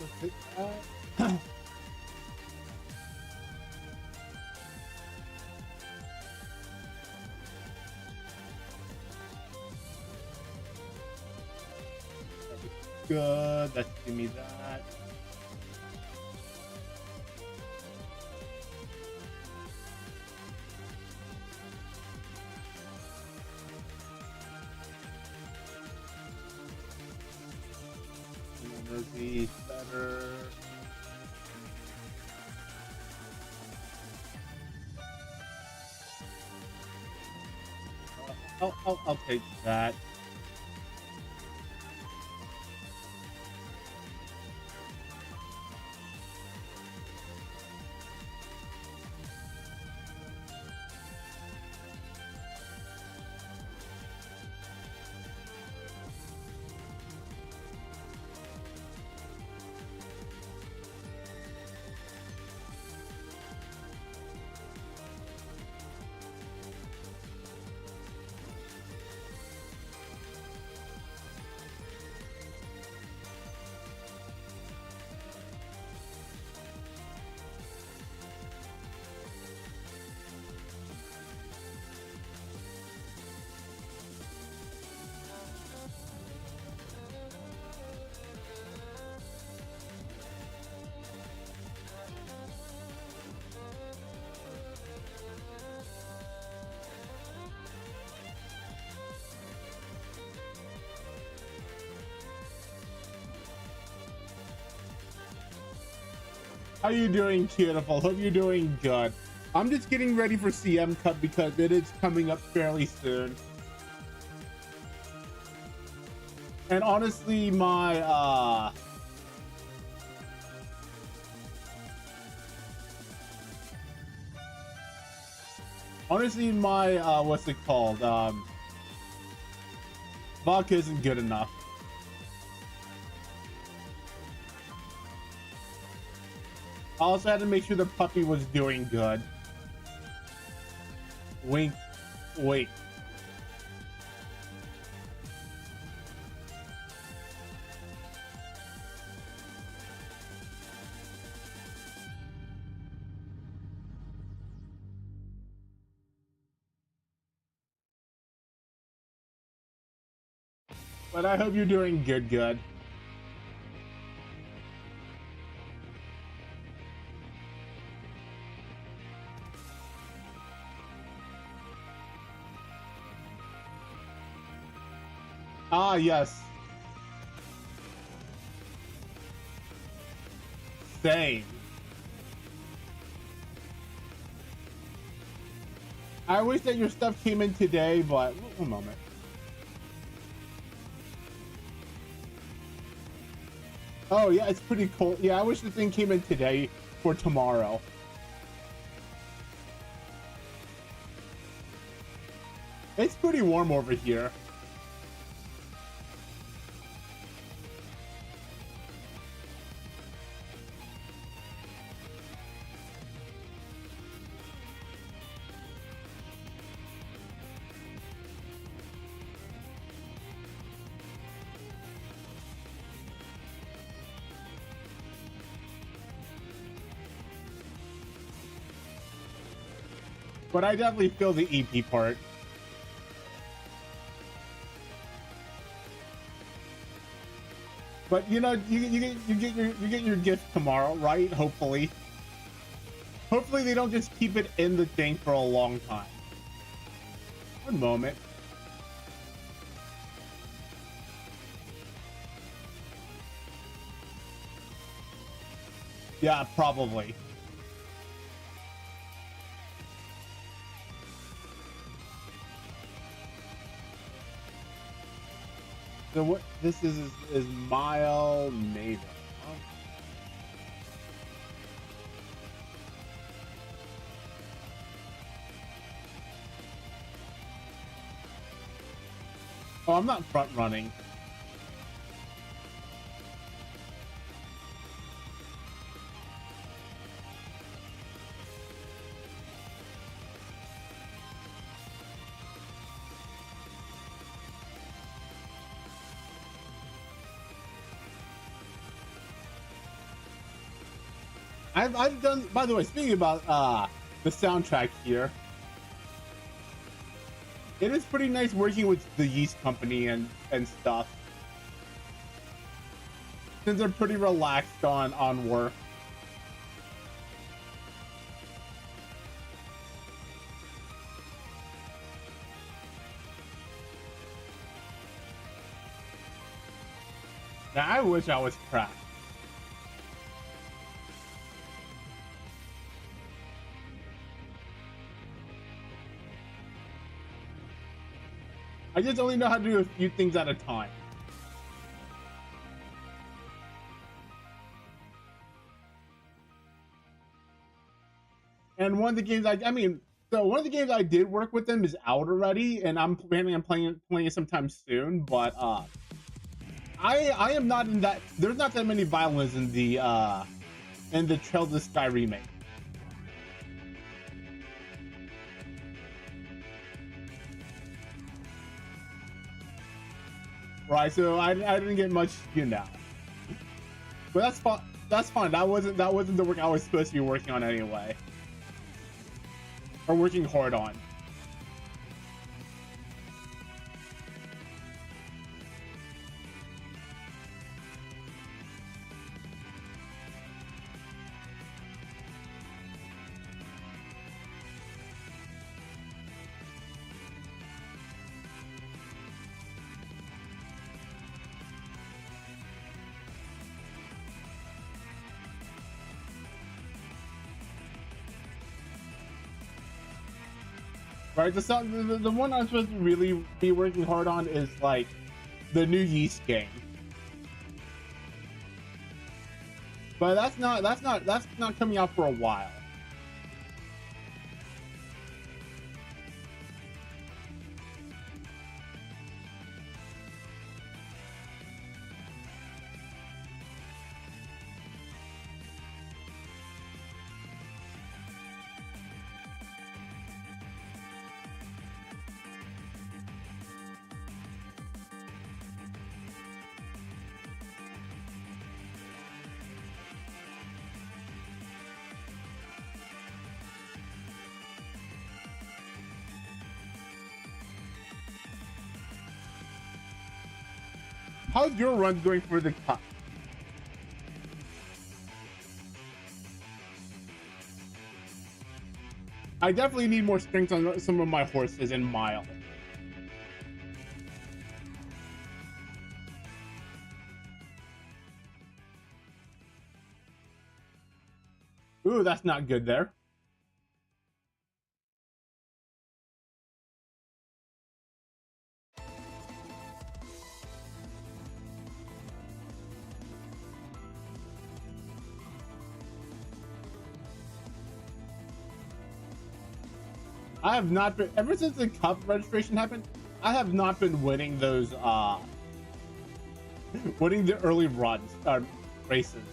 Let's hit that. Good. Let's give me that. These better. I'll take that. How you doing, beautiful? Hope you're doing good. I'm just getting ready for CM Cup because it is coming up fairly soon. And honestly, my what's it called? Vodka isn't good enough. I also had to make sure the puppy was doing good. Wink, wait. But I hope you're doing good. Ah, yes. Same. I wish that your stuff came in today, but one moment. Oh yeah, it's pretty cold. Yeah, I wish the thing came in today for tomorrow. It's pretty warm over here. But I definitely feel the EP part. But you know, you get your gift tomorrow, right? Hopefully. Hopefully they don't just keep it in the thing for a long time. One moment. Yeah, probably. So what this is Mile Maven. Oh, I'm not front running. I've done, by the way, speaking about the soundtrack here, it is pretty nice working with the Yeast Company and stuff, since they're pretty relaxed on work. Now, I wish I was cracked. I just only know how to do a few things at a time. And one of the games so one of the games I did work with them is out already, and I'm planning on playing it sometime soon. But I am not in that. There's not that many violins in the Trail of the Sky remake. Right, so I didn't get much, but that's fine. That's fine. That wasn't the work I was supposed to be working on anyway, or working hard on. Right, the one I'm supposed to really be working hard on is like the new Yeast game, but that's not coming out for a while. How's your run going for the cup? I definitely need more strength on some of my horses in Mile. Ooh, that's not good there. I have not been, ever since the cup registration happened, I have not been winning those winning the early runs races.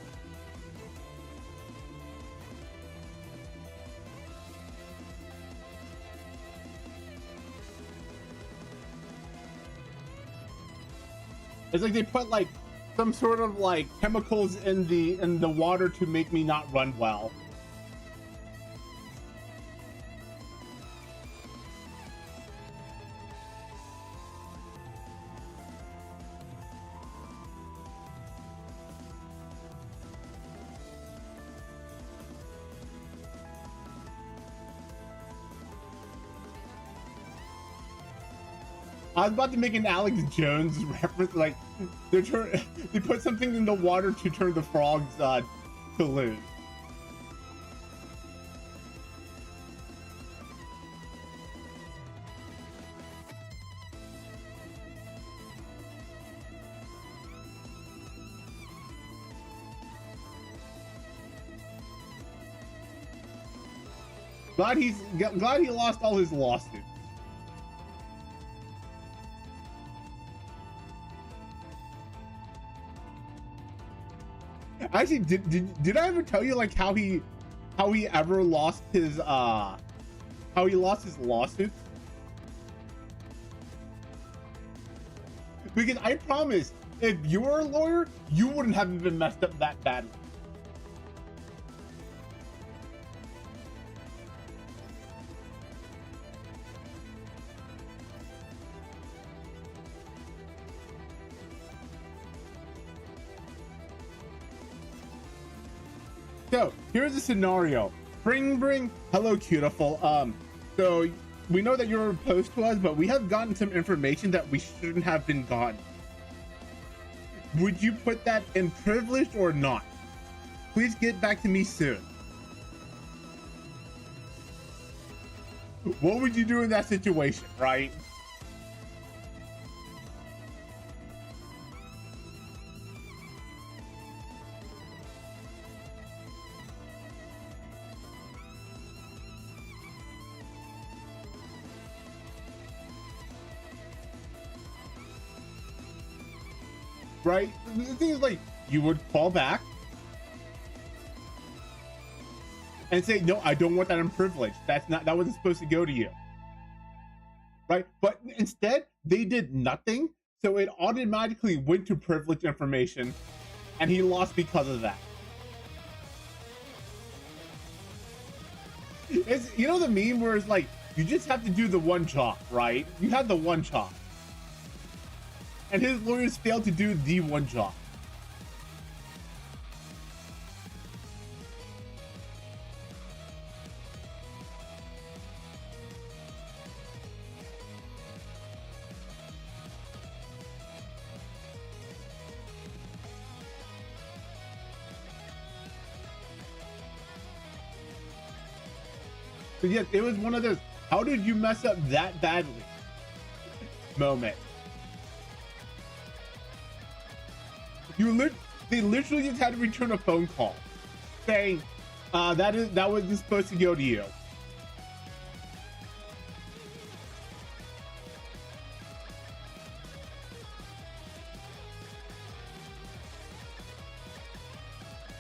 It's like they put like some sort of like chemicals in the water to make me not run well. I was about to make an Alex Jones reference, like they put something in the water to turn the frogs to lose. Glad he lost all his lawsuits. Actually, did I ever tell you like how he ever lost his lawsuit? Because I promise, if you were a lawyer, you wouldn't have even messed up that badly. So here's the scenario. Bring, hello, Cutiful. So we know that you're opposed to us, but we have gotten some information that we shouldn't have been gotten. Would you put that in privileged or not? Please get back to me soon. What would you do in that situation, right? Right? The thing is, like, you would call back and say, no, I don't want that in privilege. That wasn't supposed to go to you. Right? But instead, they did nothing. So it automatically went to privileged information, and he lost because of that. It's, you know, the meme where it's like, you just have to do the one job, right? You had the one job. And his lawyers failed to do the one job. But yes, it was one of those, how did you mess up that badly moment. They literally just had to return a phone call saying that wasn't supposed to go to you.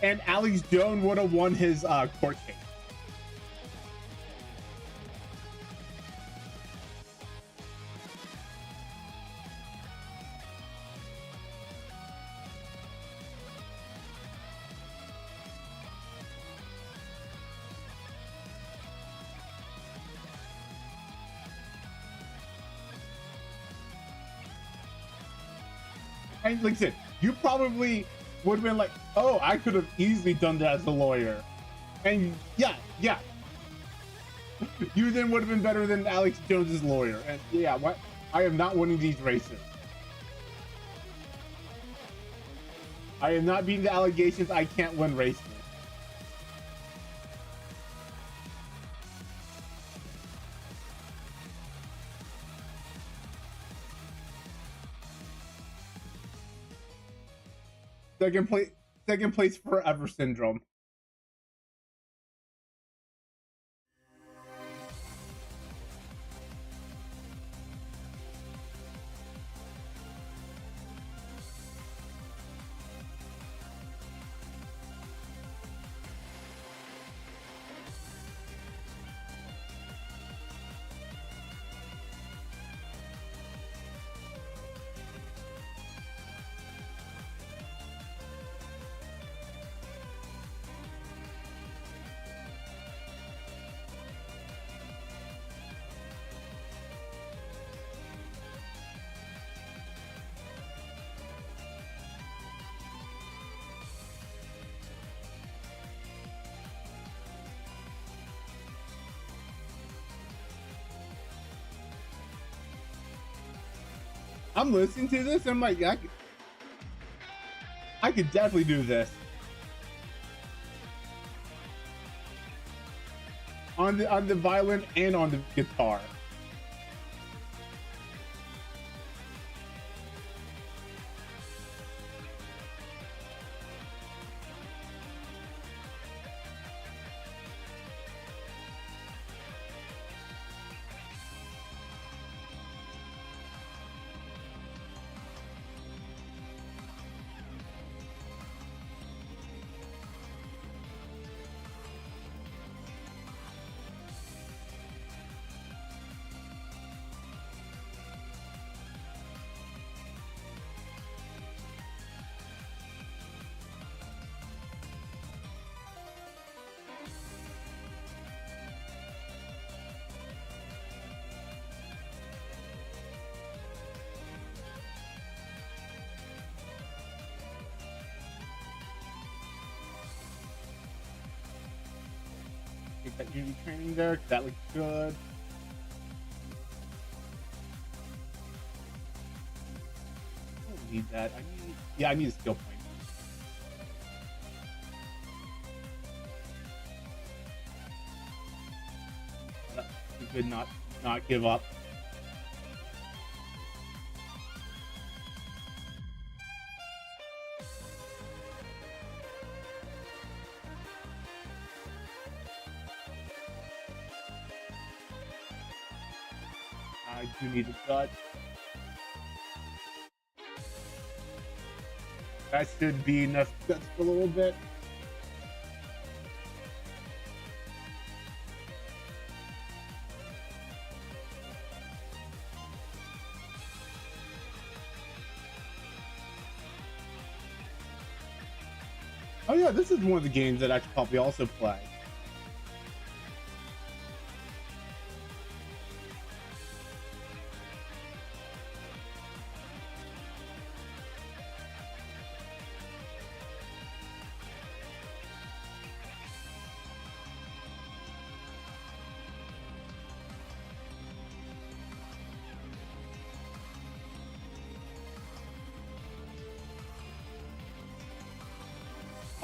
And Alex Jones would have won his court case. And like I said, you probably would have been like, oh, I could have easily done that as a lawyer. And yeah. You then would have been better than Alex Jones's lawyer. And yeah, what? I am not winning these races. I am not beating the allegations. I can't win races. Second place forever syndrome. I'm listening to this and I'm like, I could definitely do this. On the violin and on the guitar. get that Unity training there, 'cause that looks good. I don't need that. I need a skill point. We could not give up. I do need a gut. That should be enough guts for a little bit. Oh yeah, this is one of the games that I should probably also play.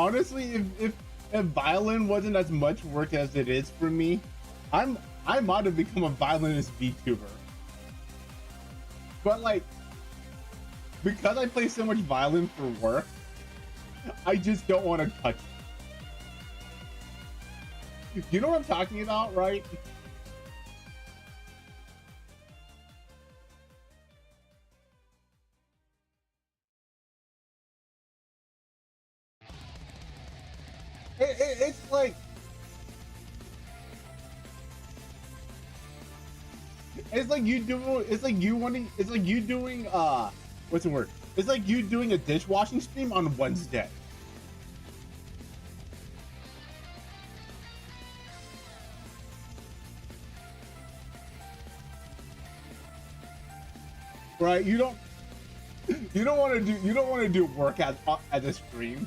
Honestly, if violin wasn't as much work as it is for me, I might have become a violinist VTuber. But like, because I play so much violin for work, I just don't want to touch it. You know what I'm talking about, right? It's like it's like you doing what's the word? It's like you doing a dishwashing stream on Wednesday. Right? You don't want to do work at a stream.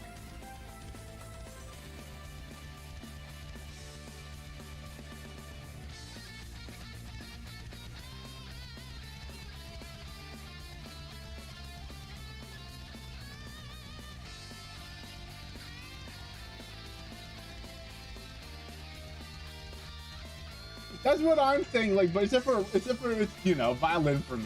That's what I'm saying. Like, but except for it's, you know, violin for me.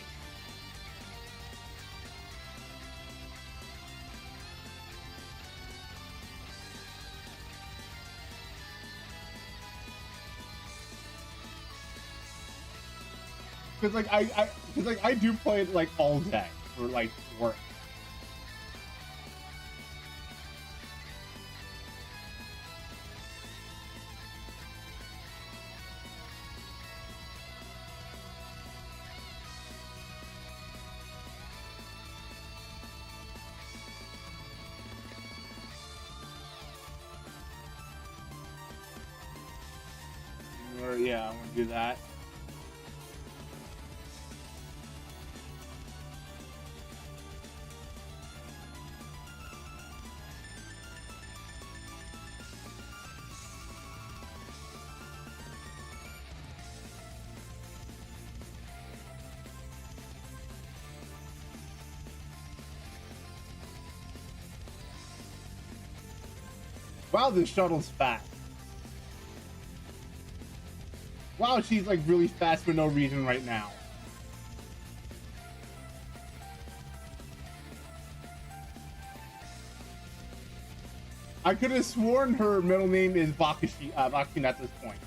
Because like I do play it like all day for like work. Or yeah, I'm gonna do that. Wow, this shuttle's fast. Wow, she's like really fast for no reason right now. I could have sworn her middle name is Bakashi, Bakushin at this point.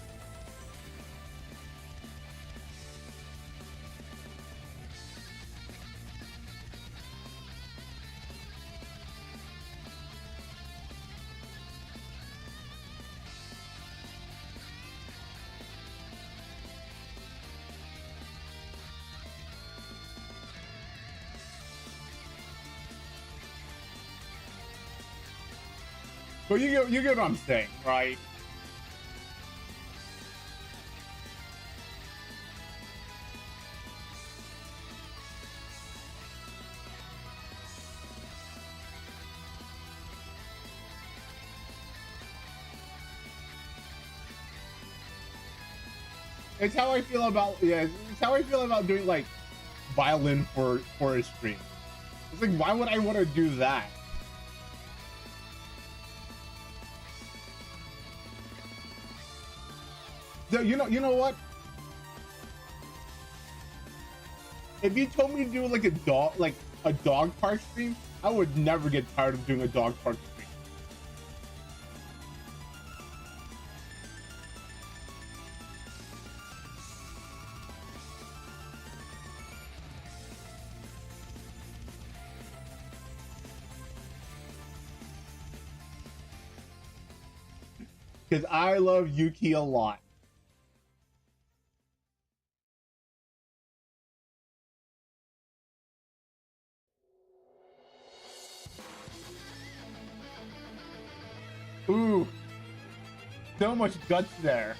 But you get what I'm saying, right? It's how I feel about it's how I feel about doing like violin for a stream. It's like, why would I want to do that? So, you know what? If you told me to do like a dog park stream, I would never get tired of doing a dog park stream. Because I love Yuki a lot. Ooh, so much guts there.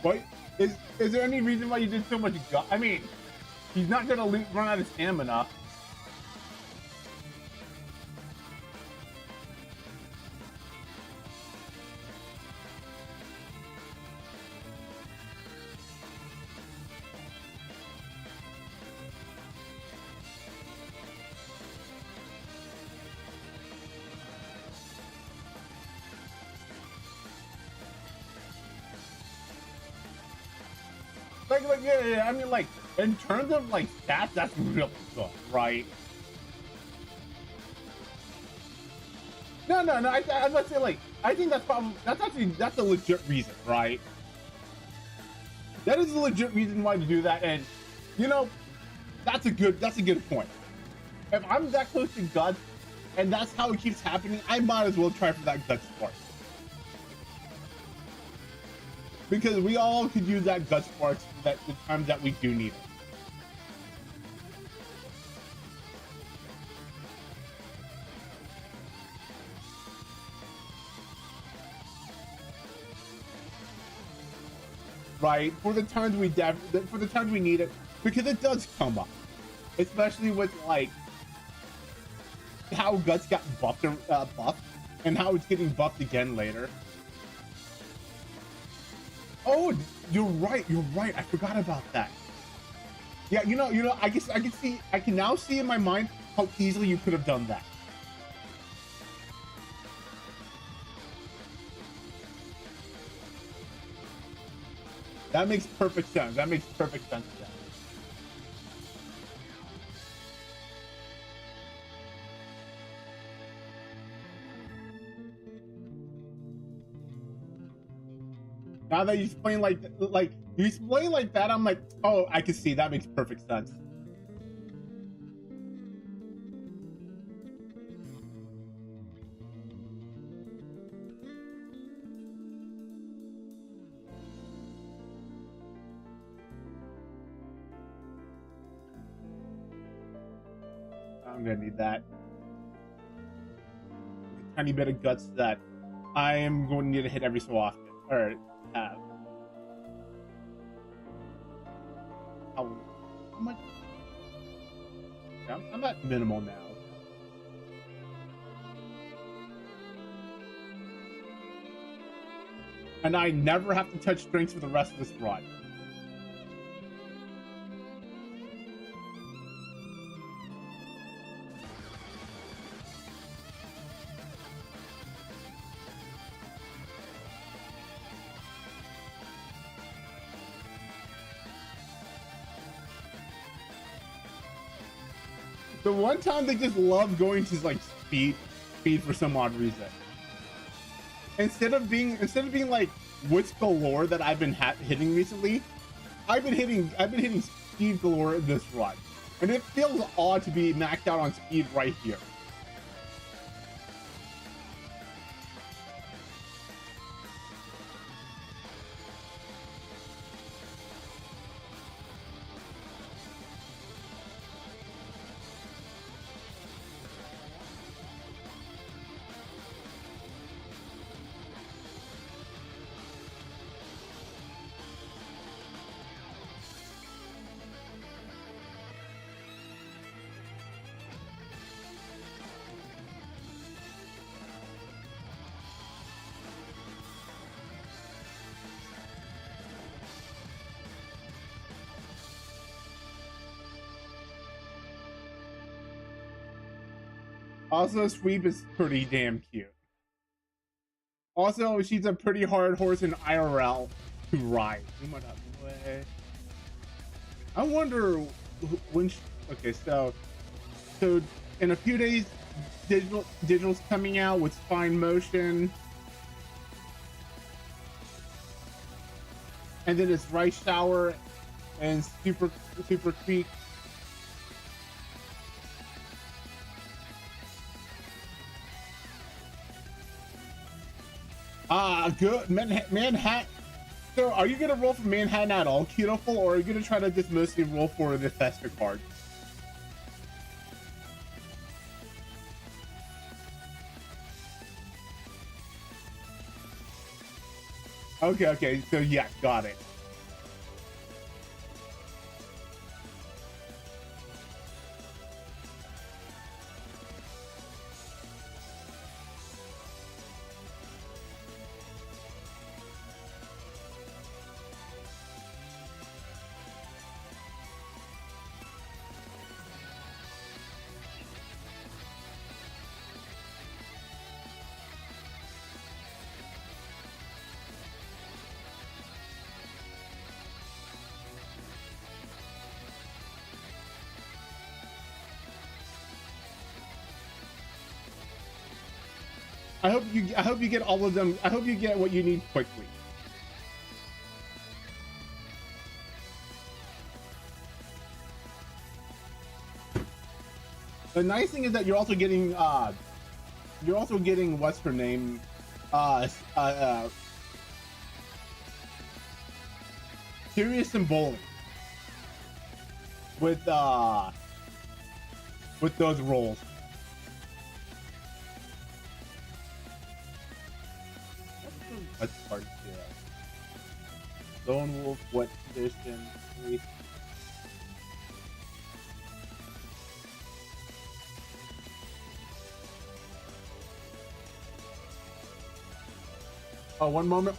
What is there any reason why you did so much gut? I mean, he's not gonna run out of stamina. Like yeah. I mean, like in terms of like stats, that's really good, right? No. I'm not saying like. I think that's a legit reason, right? That is a legit reason why to do that, and you know, that's a good point. If I'm that close to guts, and that's how it keeps happening, I might as well try for that guts spark. Because we all could use that gut sparks that the times that we do need it. Right? For the times we need it, because it does come up. Especially with like how guts got buffed and how it's getting buffed again later. Oh, you're right. I forgot about that. Yeah, I guess I can now see in my mind how easily you could have done that. That makes perfect sense. That makes perfect sense. Now that you explain like you explain like that, I'm like, oh, I can see that makes perfect sense. I'm gonna need that. A tiny bit of guts that I am going to need to hit every so often, or have. How much? I'm at minimal now. And I never have to touch strings for the rest of this run. The one time they just love going to like speed for some odd reason. Instead of being like wits galore that I've been hitting recently, I've been hitting speed galore in this run, and it feels odd to be maxed out on speed right here. Also, Sweep is pretty damn cute. Also, she's a pretty hard horse in IRL to ride. I wonder when. Okay, so in a few days, digital's coming out with Fine Motion, and then it's Rice Shower and Super Creek. Good Manhattan. So, are you gonna roll for Manhattan at all, Cutieful, or are you gonna try to just mostly roll for the Fester card? Okay. So yeah, got it. I hope you get all of them. I hope you get what you need quickly. The nice thing is that you're also getting what's her name, Serious and Bowling with those roles. What's part here? Lone Wolf, what condition? Oh, one moment.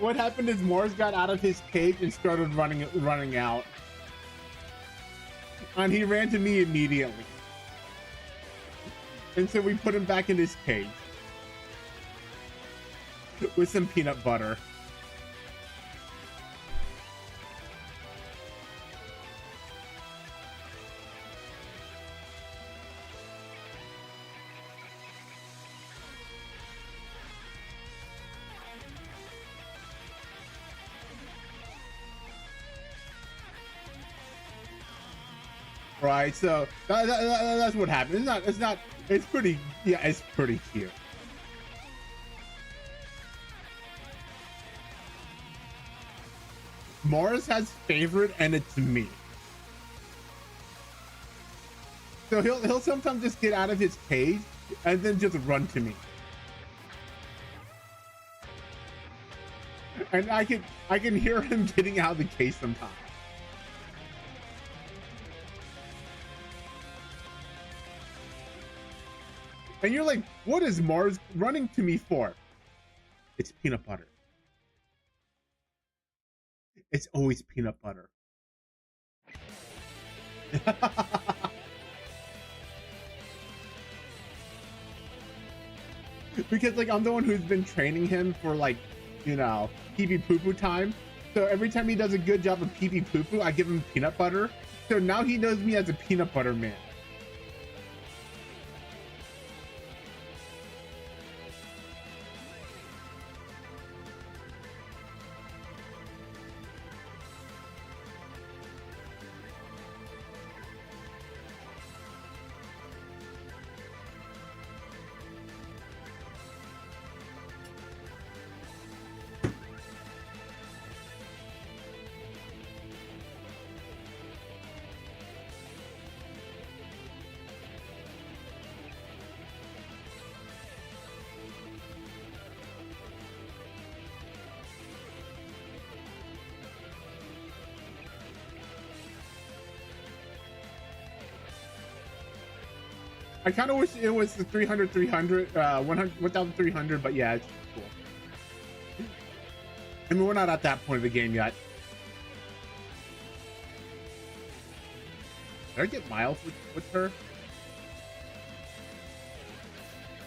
What happened is Mars got out of his cage and started running out, and he ran to me immediately, and so we put him back in his cage with some peanut butter. right? So that's what happened. It's not. It's pretty. Yeah, it's pretty cute. Mars has favorite, and it's me. So he'll sometimes just get out of his cage and then just run to me. And I can hear him getting out of the cage sometimes. And you're like, what is Mars running to me for? It's peanut butter. It's always peanut butter. Because like I'm the one who's been training him for like, you know, pee pee poo poo time. So every time he does a good job of pee pee poo poo, I give him peanut butter. So now he knows me as a peanut butter man. I kind of wish it was the 300, 300, 100, 1,300, but yeah, it's cool. I mean, we're not at that point of the game yet. Did I get Miles with her?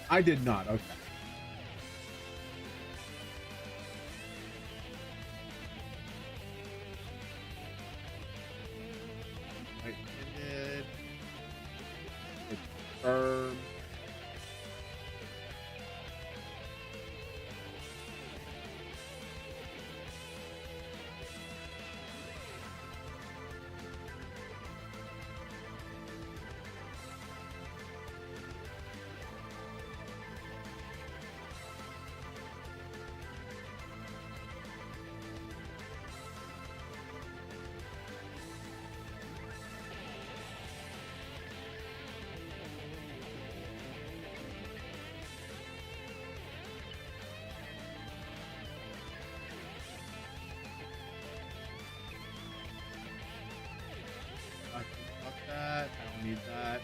I did not. Okay. That. I don't need that.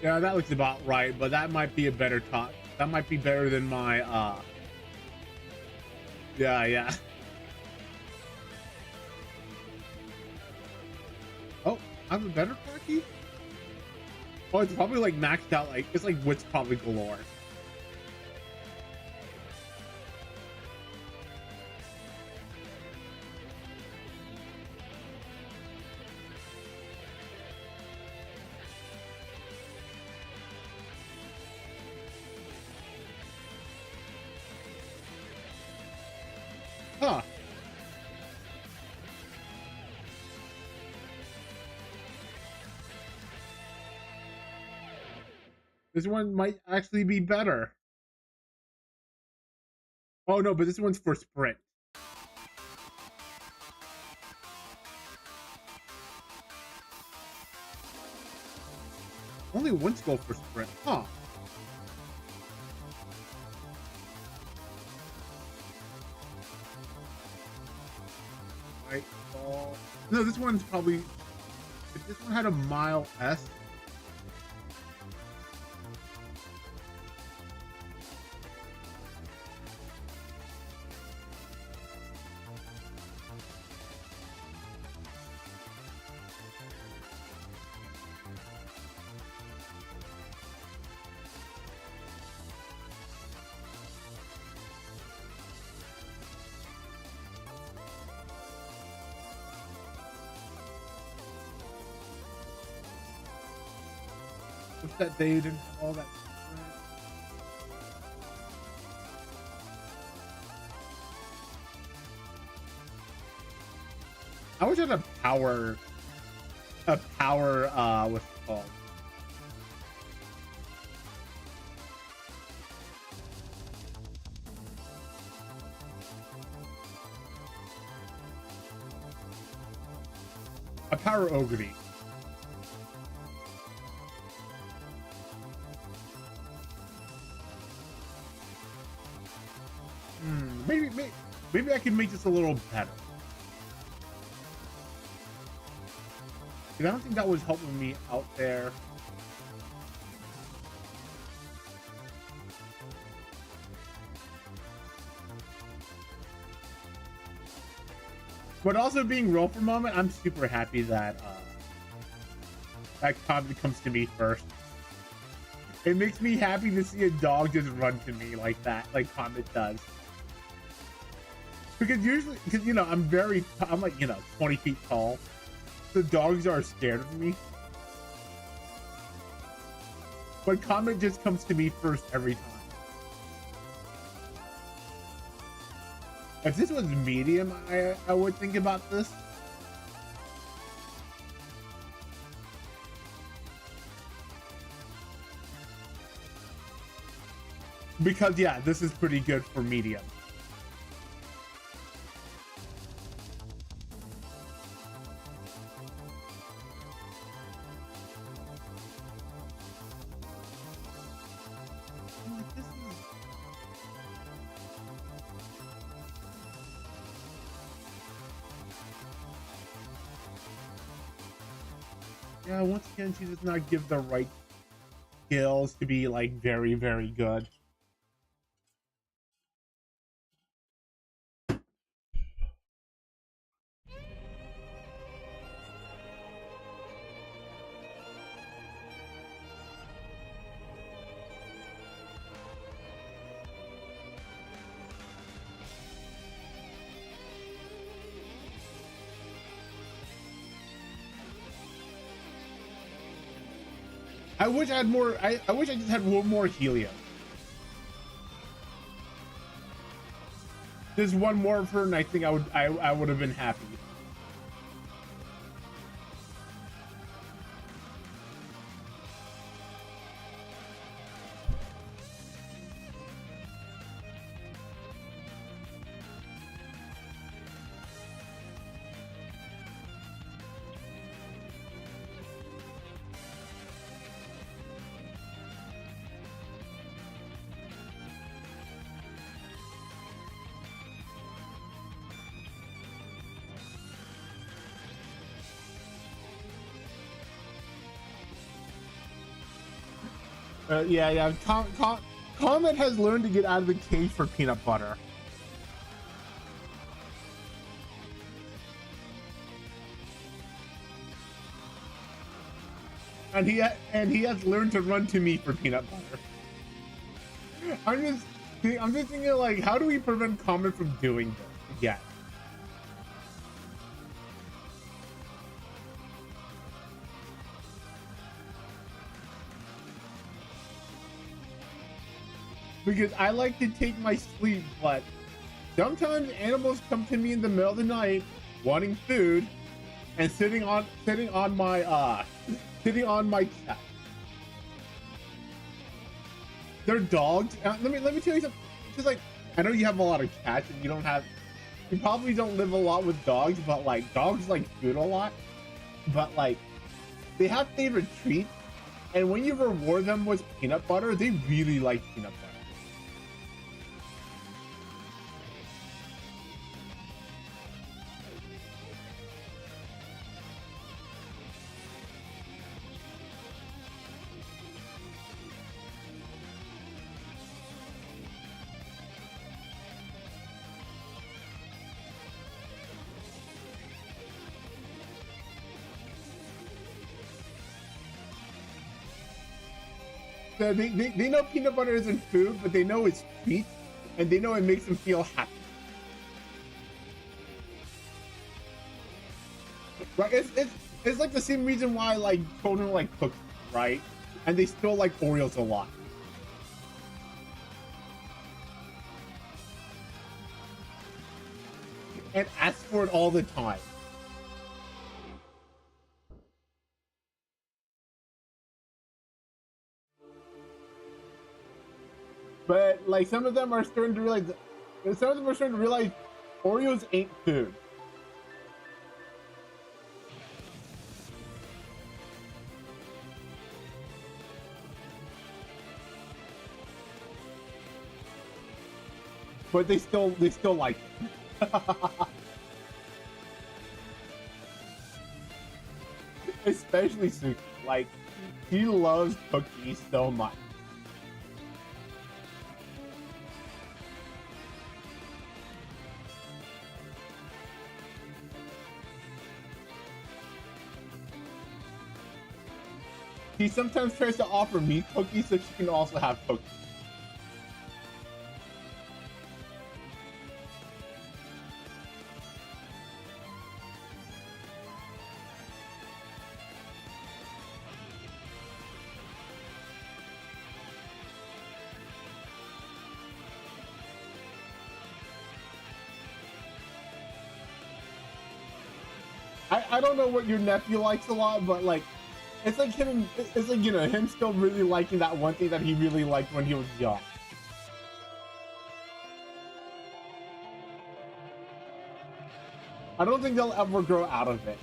Yeah, that looks about right, but that might be a better top. That might be better than my yeah. Oh, I have a better car key? Oh, it's probably like maxed out, like it's like what's probably galore. Huh. This one might actually be better. Oh no, but this one's for sprint. Only once go for sprint, huh? Right. No, this one's probably. If this one had a mile S. What's that they didn't have all that. I wish I had a power, what's it called? A power ogre. Maybe I can make this a little better. I don't think that was helping me out there. But also being real for a moment, I'm super happy that that comment comes to me first. It makes me happy to see a dog just run to me like that, like Comet does. Because usually, because you know, I'm like, you know, 20 feet tall. The dogs are scared of me. But Comet just comes to me first every time. If this was medium, I would think about this. Because yeah, this is pretty good for medium. Yeah, once again, she does not give the right skills to be like very, very good. I wish I had more. I wish I just had one more helium. Just one more of her, and I think I would have been happy. Yeah. Comet has learned to get out of the cage for peanut butter. And he has learned to run to me for peanut butter. I'm just thinking, like, how do we prevent Comet from doing this again? Because I like to take my sleep, but sometimes animals come to me in the middle of the night wanting food and sitting on my chest. They're dogs. Let me tell you something. Just like, I know you have a lot of cats and you probably don't live a lot with dogs, but like dogs like food a lot. But like they have favorite treats, And when you reward them with peanut butter, they really like peanut butter. So they know peanut butter isn't food, but they know it's sweet, and they know it makes them feel happy. Right? It's like the same reason why like children like cookies, right? And they still like Oreos a lot. And ask for it all the time. But like some of them are starting to realize, Oreos ain't food. But they still like it. Especially Suki. Like, he loves cookies so much. She sometimes tries to offer me cookies so she can also have cookies. I don't know what your nephew likes a lot, but like, it's like him, it's like, you know, him still really liking that one thing that he really liked when he was young. I don't think they'll ever grow out of it.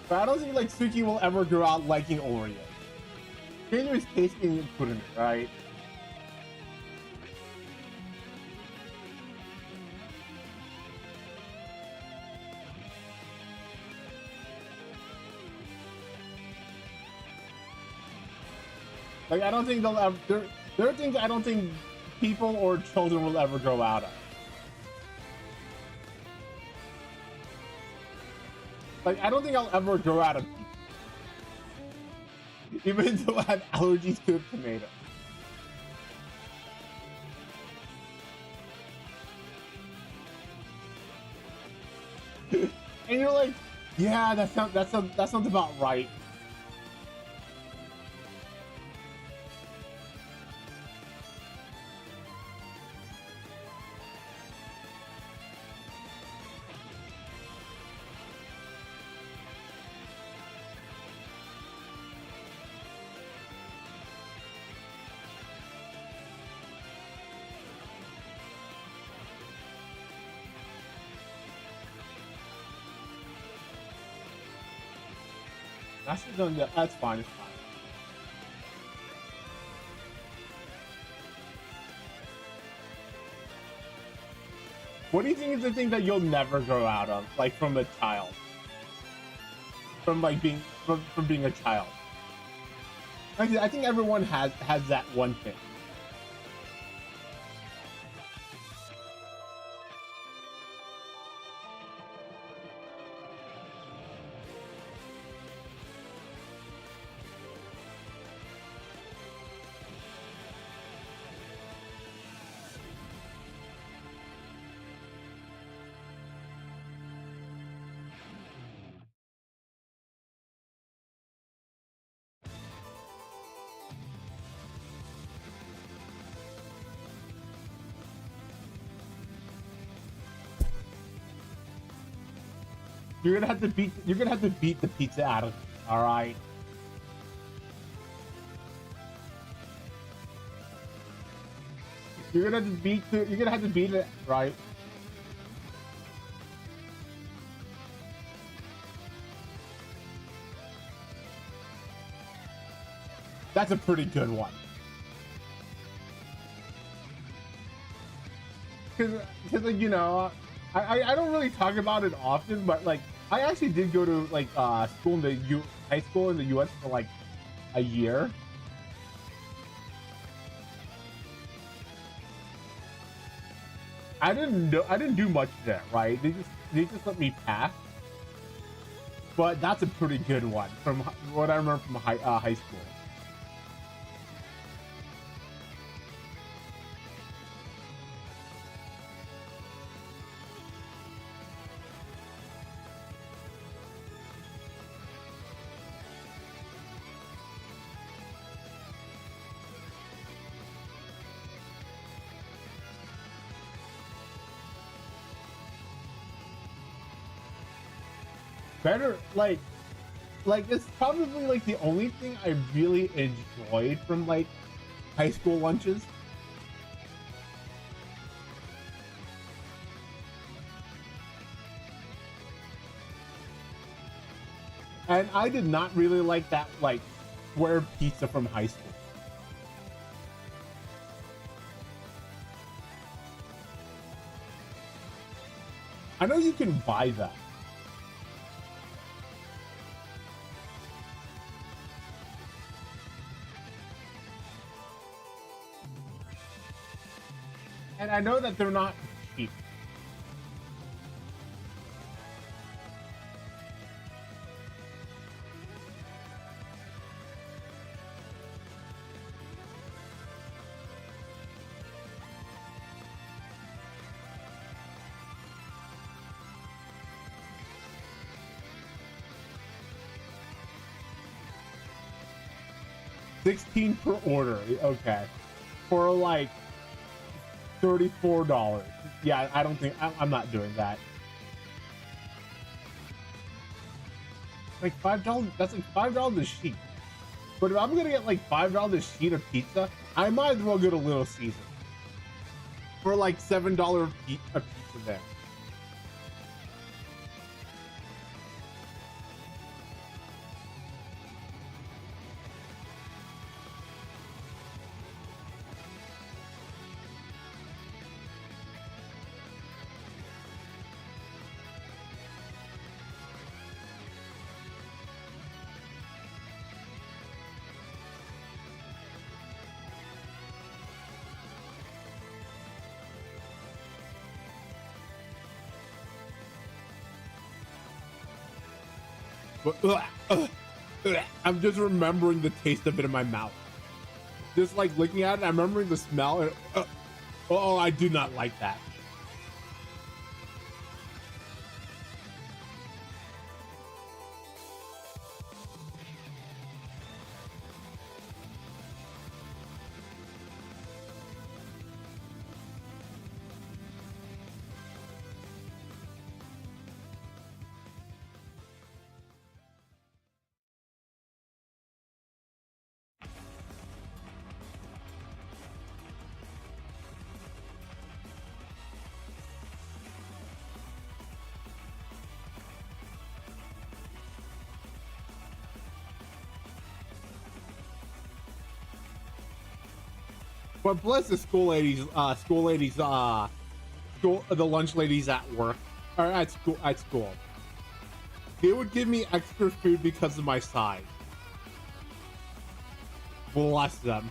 But I don't think like Suki will ever grow out liking Oreos. Change his taste and put in it, right? Like, I don't think they'll ever. There are things I don't think people or children will ever grow out of. Like, I don't think I'll ever grow out of pizza. Even though I have allergies to tomato. And you're like, yeah, that sounds about right. That's fine. It's fine. What do you think is the thing that you'll never grow out of, like from a child, from like being from being a child? I think everyone has that one thing. You're gonna have to beat the pizza out of it, all right? You're gonna beat. You're gonna have to beat it, right? That's a pretty good one. Because like, you know, I don't really talk about it often, but like I actually did go to like school in the high school in the U.S. for like a year. I didn't do much there, right? They just let me pass. But that's a pretty good one from what I remember from high school. Better like it's probably like the only thing I really enjoyed from like high school lunches. And I did not really like that like square pizza from high school. I know you can buy that. And I know that they're not cheap. $16 per order. Okay. For like $34. Yeah, I don't think I'm not doing that. Like $5. That's like $5 a sheet. But if I'm gonna get like $5 a sheet of pizza, I might as well go to Little Caesar for like $7 a pizza there. But I'm just remembering the taste of it in my mouth. Just like looking at it, I'm remembering the smell. And, oh, I do not like that. But bless the school ladies, the lunch ladies at work or at school. They would give me extra food because of my size. Bless them.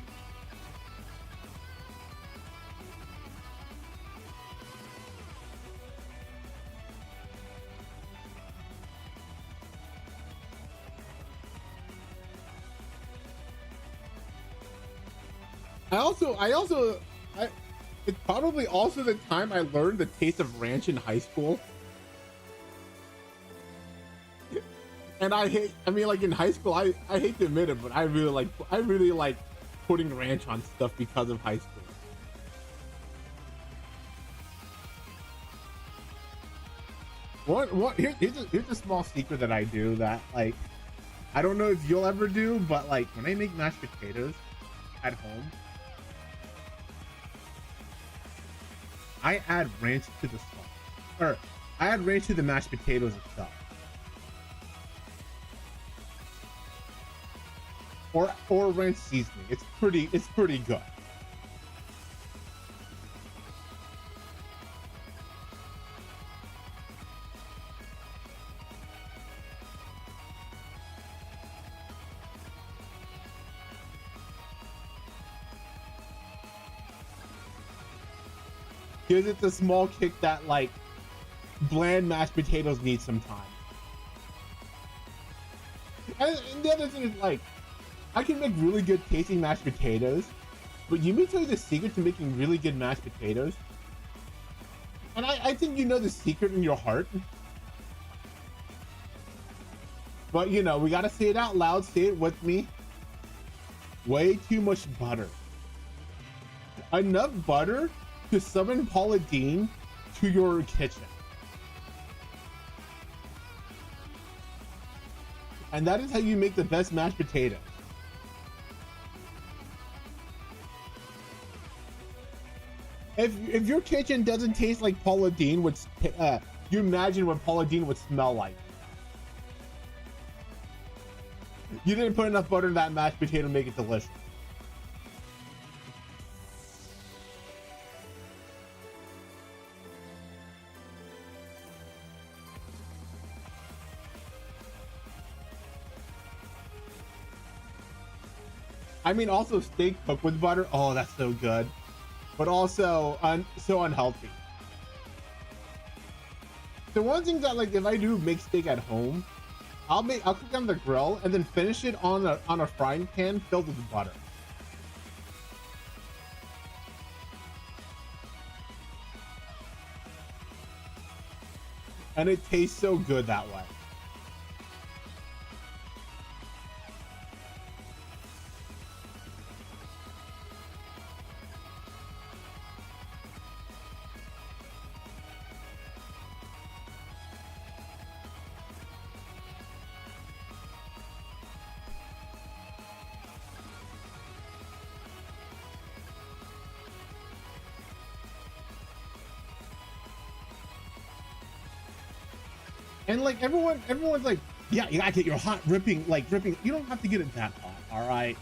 It's probably also the time I learned the taste of ranch in high school. And I mean, like in high school, I hate to admit it, but I really like putting ranch on stuff because of high school. Here's a small secret that I do that like I don't know if you'll ever do, but like when I make mashed potatoes at home, I add ranch to the sauce, or I add ranch to the mashed potatoes itself, or ranch seasoning. It's pretty good. Gives it the small kick that like bland mashed potatoes need sometimes. And the other thing is like, I can make really good tasting mashed potatoes, but you may tell you the secret to making really good mashed potatoes. And I think you know the secret in your heart. But you know, we gotta say it out loud, say it with me. Way too much butter. Enough butter to summon Paula Deen to your kitchen. And that is how you make the best mashed potatoes. If your kitchen doesn't taste like Paula Deen, you imagine what Paula Deen would smell like. You didn't put enough butter in that mashed potato to make it delicious. I mean, also steak cooked with butter. Oh, that's so good, but also so unhealthy. So one thing that like if I do make steak at home, I'll cook on the grill and then finish it on a frying pan filled with butter. And it tastes so good that way. And like everyone's like, yeah, you gotta get your hot ripping. You don't have to get it that hot, all right?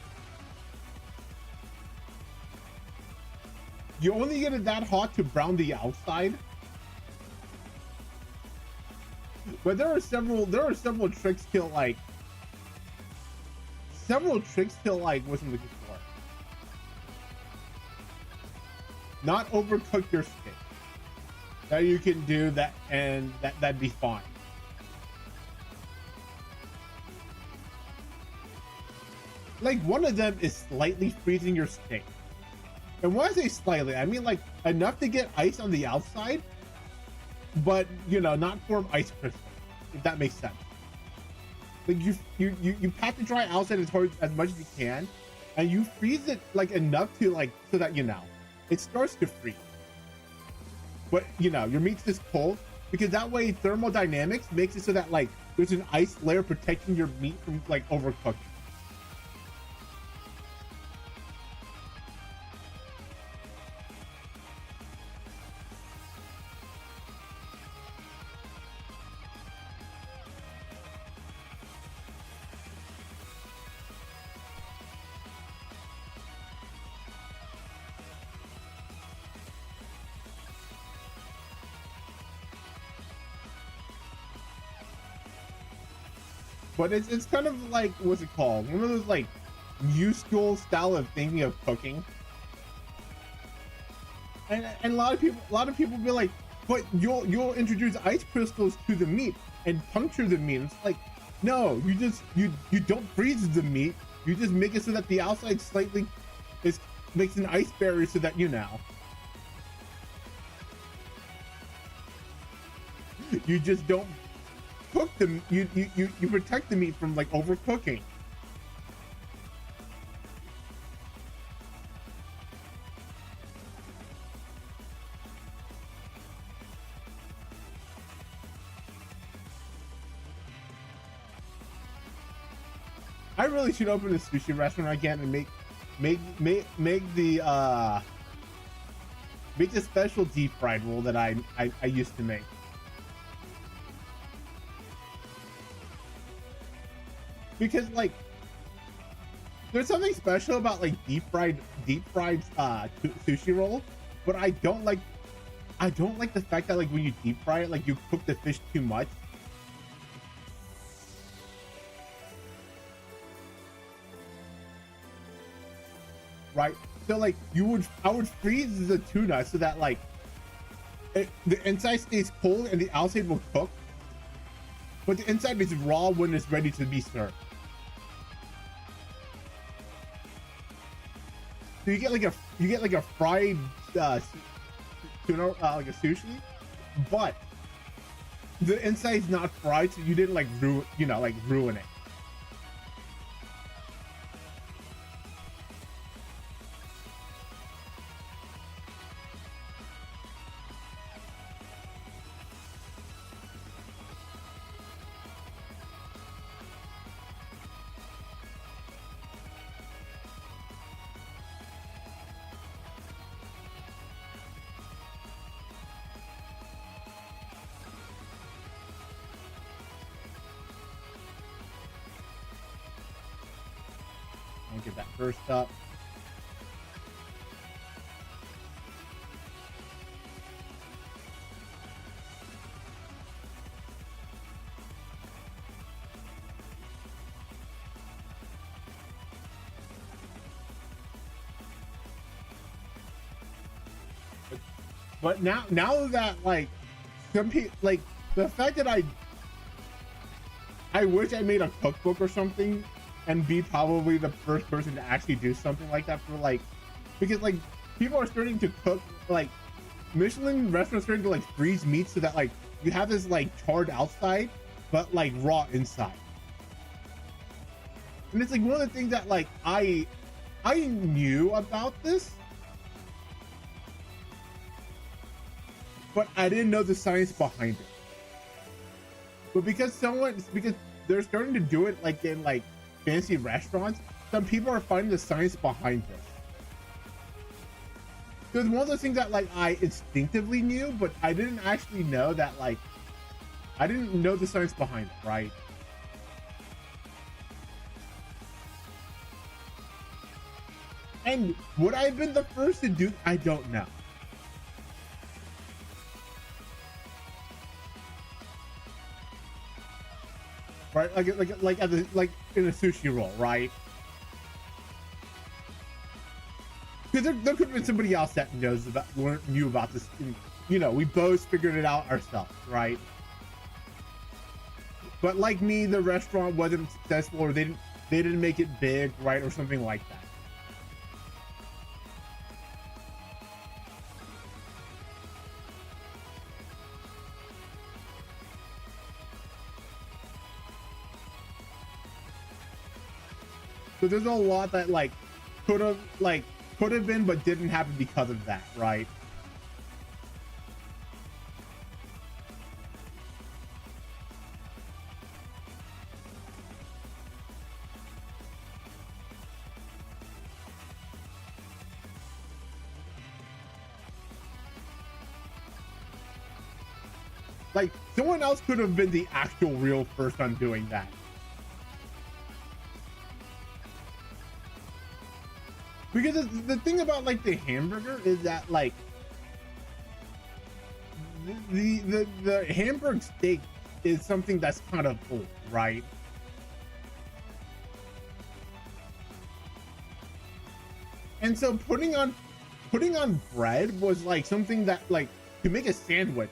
You only get it that hot to brown the outside. But there are several tricks to like, what's in the store. Not overcook your steak. That you can do that, and that'd be fine. Like one of them is slightly freezing your steak. And when I say slightly, I mean like enough to get ice on the outside, but you know, not form ice crystals, if that makes sense. Like you pat the dry outside as much as you can, and you freeze it like enough to like so that you know it starts to freeze. But you know, your meat's just cold, because that way thermodynamics makes it so that like there's an ice layer protecting your meat from like overcooking. But it's kind of like, what's it called? One of those like new school style of thinking of cooking. And a lot of people be like, but you'll introduce ice crystals to the meat and puncture the meat. It's like, no, you don't freeze the meat. You just make it so that the outside slightly makes an ice barrier so that you know. You just don't cook them. You protect the meat from like overcooking. I really should open a sushi restaurant again and make the make a special deep fried roll that I used to make. Because like there's something special about like deep fried sushi roll, but I don't like the fact that like when you deep fry it, like you cook the fish too much. Right? So like I would freeze the tuna so that like the inside stays cold and the outside will cook, but the inside is raw when it's ready to be served. So you get like a fried tuna, like a sushi, but the inside's not fried, so you didn't like ruin it. I'll get that first up. But now that like some people like the fact that I wish I made a cookbook or something and be probably the first person to actually do something like that for like, because like people are starting to cook, like Michelin restaurants starting to like freeze meat so that like you have this like charred outside but like raw inside. And it's like one of the things that like I knew about this, but I didn't know the science behind it. But because they're starting to do it like in like fancy restaurants, some people are finding the science behind this. So it's one of those things that like I instinctively knew, but I didn't actually know that like I didn't know the science behind it, right? And would I have been the first to do? I don't know. Right, like in a sushi roll, right? Because there could have been somebody else that knew about this. You know, we both figured it out ourselves, right? But like me, the restaurant wasn't successful, or they didn't make it big, right, or something like that. So there's a lot that like could have been but didn't happen because of that, right? Like someone else could have been the actual real first on doing that. Because the thing about like the hamburger is that like the hamburger steak is something that's kind of old, right? And so putting on bread was like something that like to make a sandwich,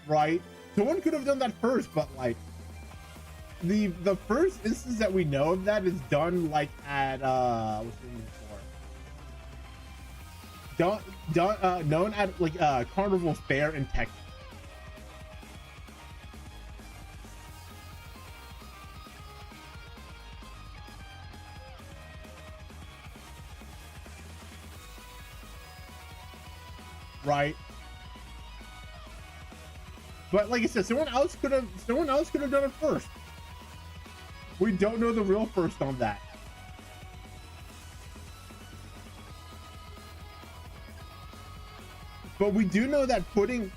right? Someone could have done that first, but like the first instance that we know of that is done like at what's the name for? Known at like Carnival Fair in Texas. Right. But like I said, someone else could have done it first. We don't know the real first on that. But we do know that putting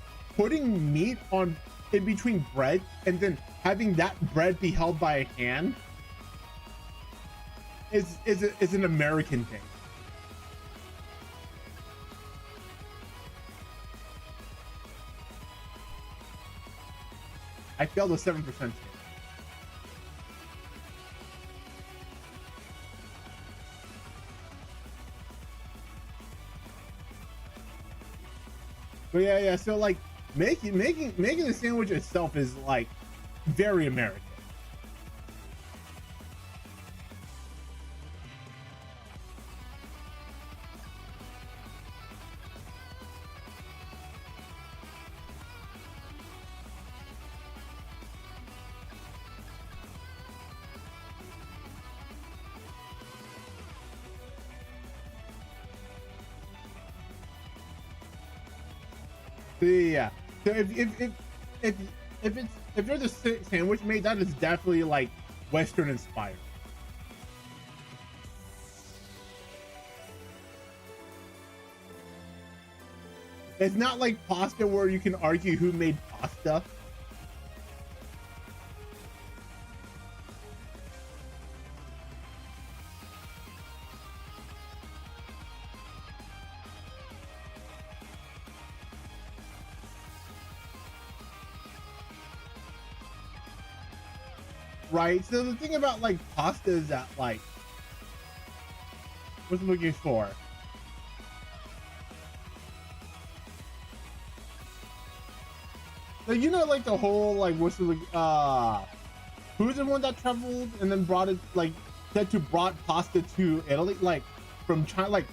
meat on in between bread and then having that bread be held by a hand is an American thing. I failed a 7% chance. But yeah, so like making the sandwich itself is like very American. Yeah. So if there's a sandwich made, that is definitely like Western inspired. It's not like pasta where you can argue who made pasta. Right. So the thing about like pasta is that like, what's I'm looking for? Like, you know, like the whole like what's the who's the one that traveled and then brought it like said to brought pasta to Italy, like from China, like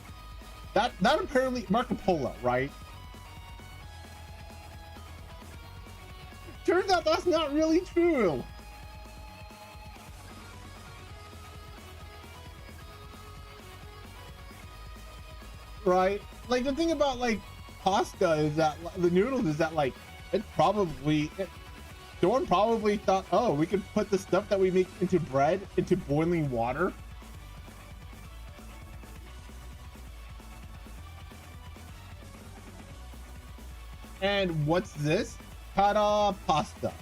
that apparently Marco Polo, right? Turns out that's not really true. Right? Like the thing about like pasta is that the noodles is that like someone probably thought, oh, we could put the stuff that we make into bread into boiling water. And what's this? Ta-da, pasta.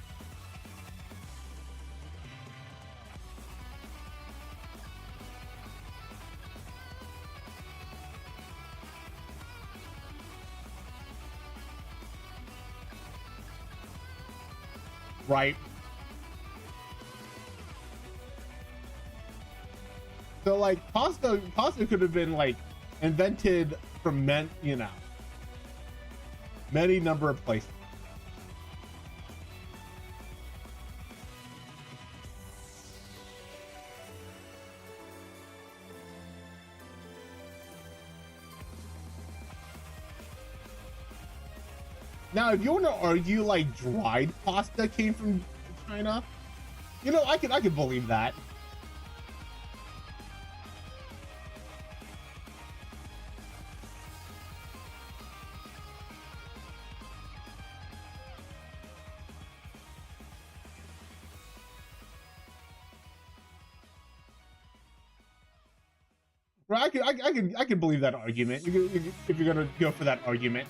Right. So like pasta could have been like invented from many number of places. Now, if you want to argue like dried pasta came from China, you know, I could believe that. Right, I could believe that argument. If you're gonna go for that argument.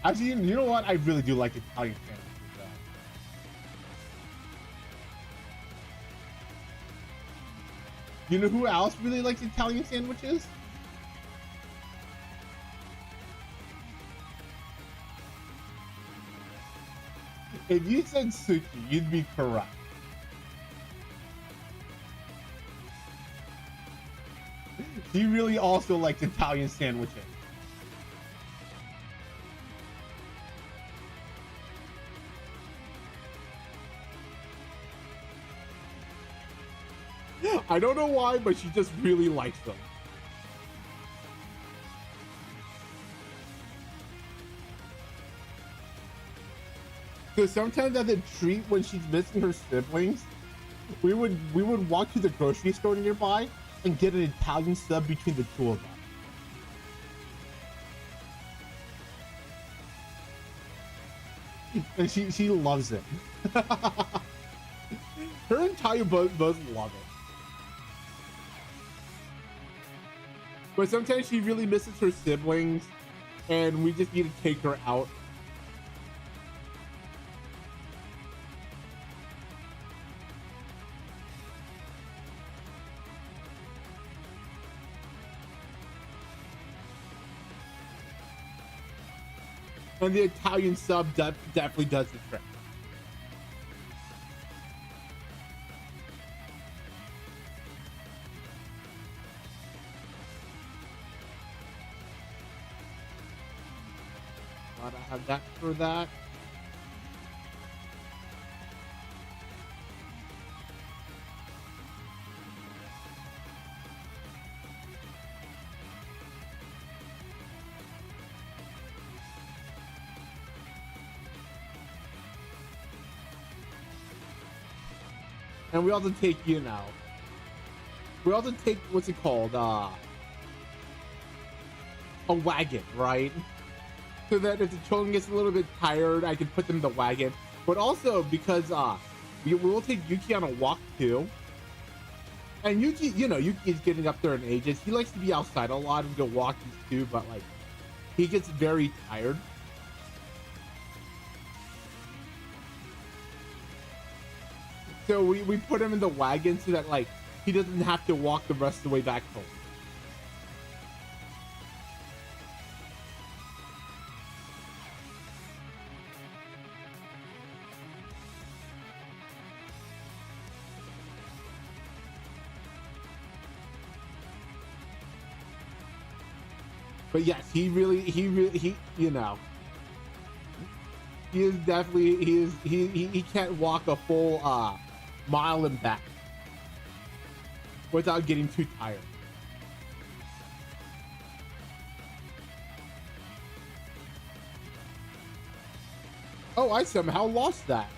Actually, you know what? I really do like Italian sandwiches, though. You know who else really likes Italian sandwiches? If you said Suki, you'd be correct. She really also likes Italian sandwiches. I don't know why, but she just really likes them. So sometimes as a treat when she's missing her siblings, we would walk to the grocery store nearby and get an Italian sub between the two of us. And she loves it. Her entire both love it. But sometimes she really misses her siblings, and we just need to take her out. And the Italian sub definitely does the trick. Gotta have that for that. And we also take, we also take, what's it called? A wagon, right? So that if the children gets a little bit tired, I can put them in the wagon. But also because we will take Yuki on a walk too. And Yuki, Yuki is getting up there in ages. He likes to be outside a lot and go walking too, but like he gets very tired. So we put him in the wagon so that like he doesn't have to walk the rest of the way back home. But yes, he is definitely, he can't walk a full mile and back without getting too tired. Oh, I somehow lost that.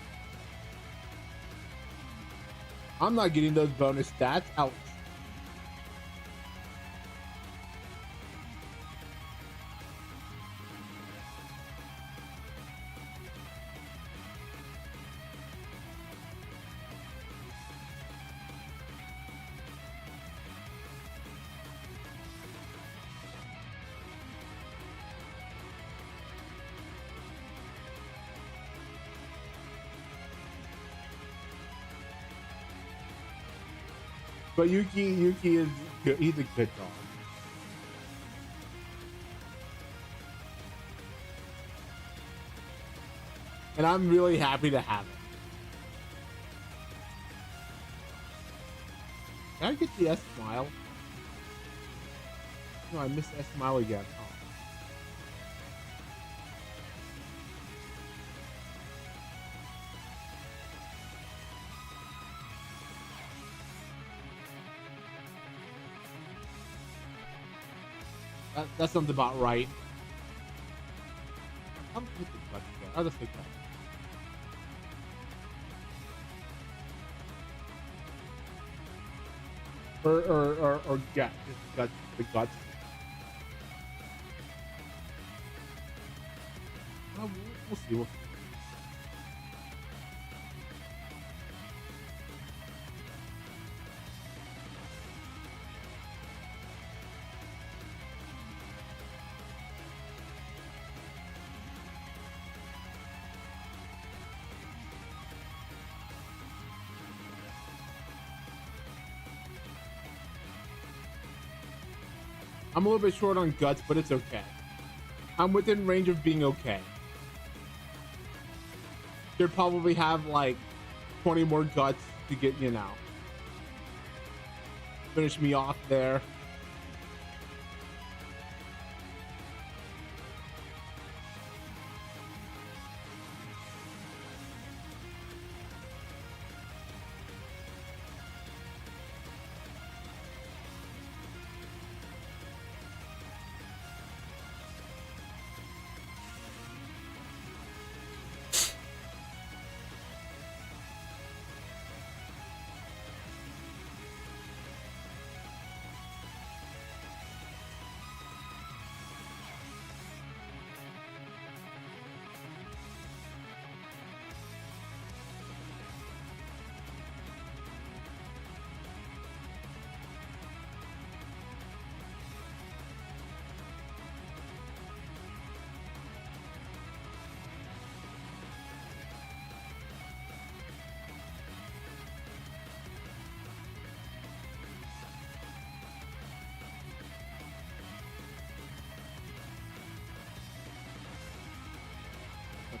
I'm not getting those bonus stats. Ouch. But Yuki is good. He's a good dog. And I'm really happy to have him. Can I get the S Smile? No, I missed S Smile again. Oh. That sounds about right. I'm with the clutch again. I'll just take that. Or yeah, just the guts. Well, we'll see. We'll see. I'm a little bit short on guts, but it's okay. I'm within range of being okay. Should probably have like 20 more guts to get, finish me off there.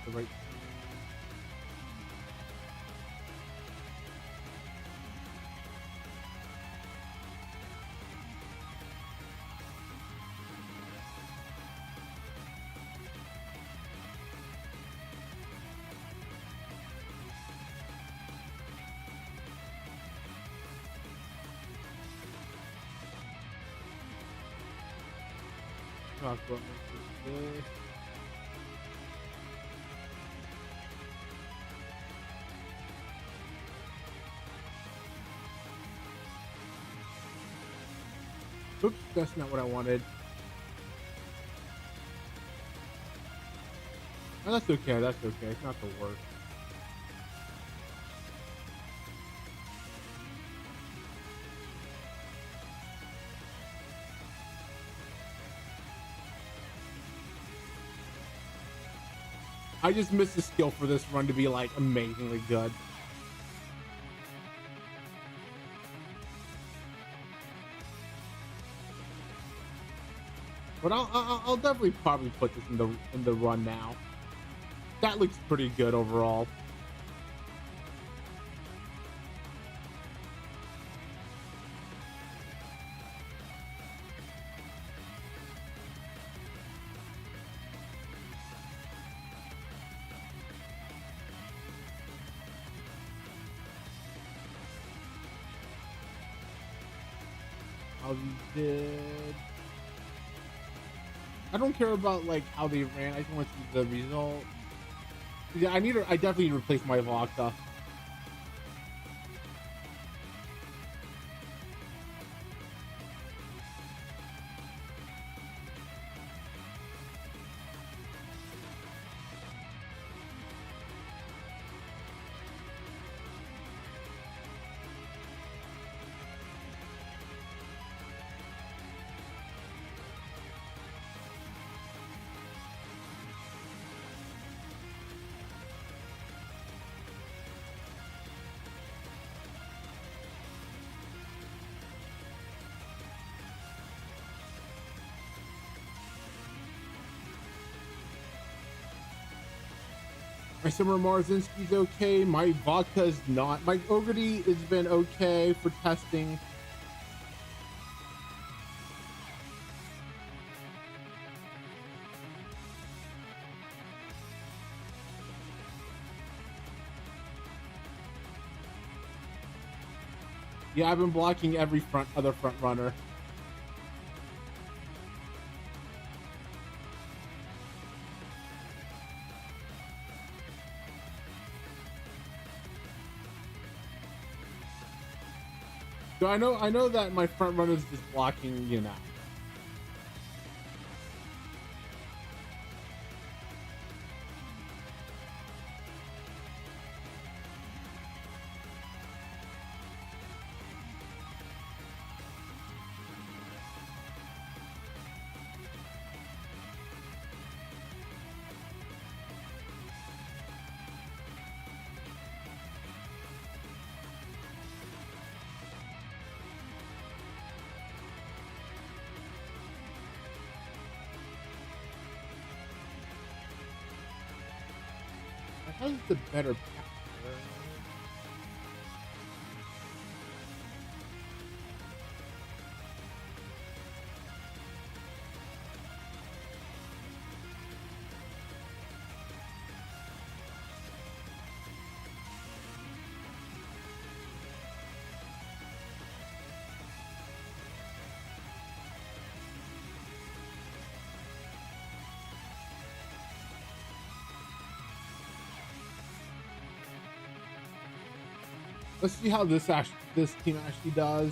the right. Talk about this. Oops, that's not what I wanted. Oh, that's okay. That's okay. It's not the worst. I just missed the skill for this run to be like amazingly good. But I'll definitely probably put this in the run now. That looks pretty good overall. How they did. I don't care about like how they ran. I just want to see the result. Yeah, I definitely need to replace my vodka. My Summer Marzinski's okay. My vodka's not. My Ogre has been okay for testing. Yeah, I've been blocking every other front runner. So I know that my front runner is just blocking, you know. How's the better path? Let's see how this team actually does.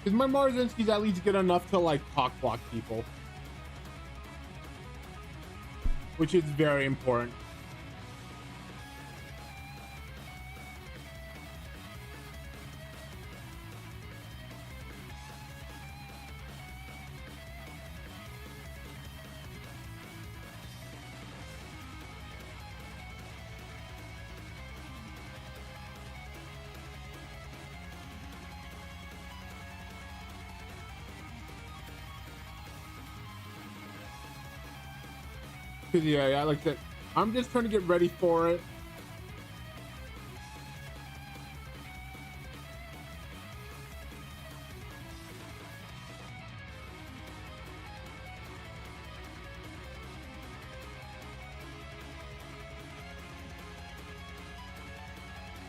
Because my Marzinski's at least good enough to like cock block people, which is very important. Yeah, like that. I'm just trying to get ready for it.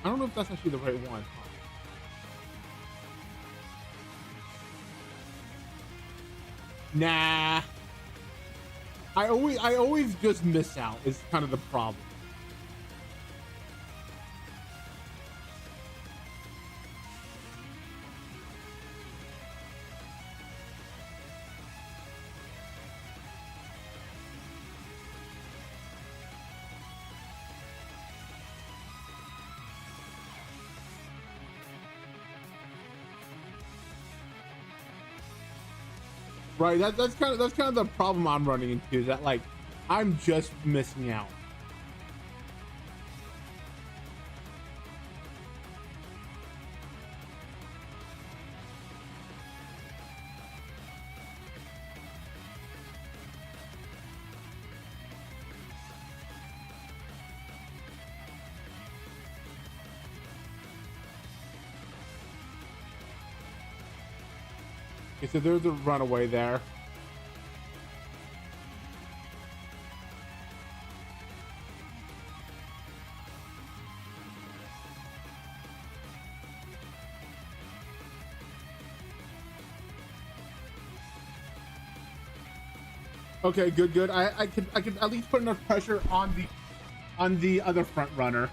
I don't know if that's actually the right one. Nah. I always just miss out is kind of the problem. Right, that's kind of the problem I'm running into, is that like I'm just missing out. Okay, so there's a runaway there. Okay, good. I could at least put enough pressure on the other front runner.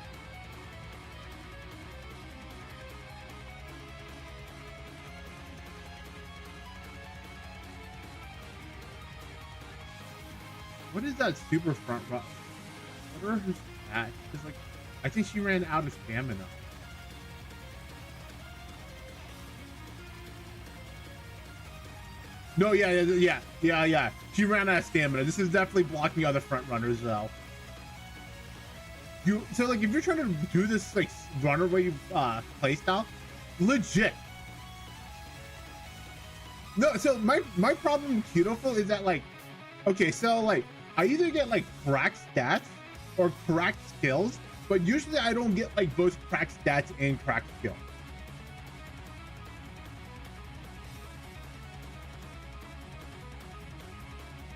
What is that super front run? I wonder who's that? Because like, I think she ran out of stamina. No, yeah. She ran out of stamina. This is definitely blocking other front runners though. So like if you're trying to do this like runner way playstyle, legit. No, so my problem with Beautiful is that like, okay, so like I either get like cracked stats or cracked skills, but usually I don't get like both cracked stats and cracked skills.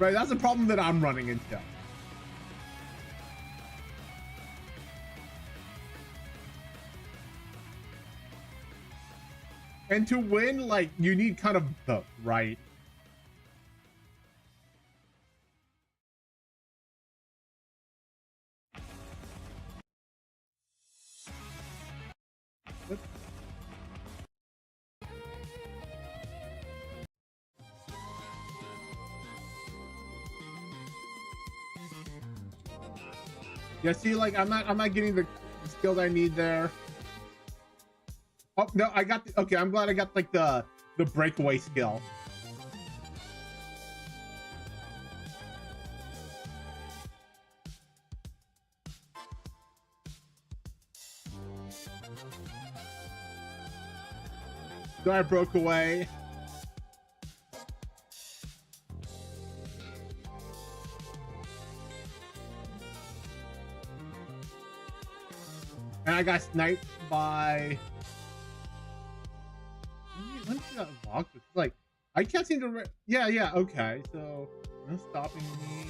Right, that's the problem that I'm running into. And to win, like, you need kind of both, right? Yeah, see, like, I'm not getting the skills I need there. Oh, no, I got the, okay, I'm glad I got, like, the breakaway skill. So I broke away. And I got sniped by... When did that log? Like, I can't seem to... Yeah, okay. So, no stopping me.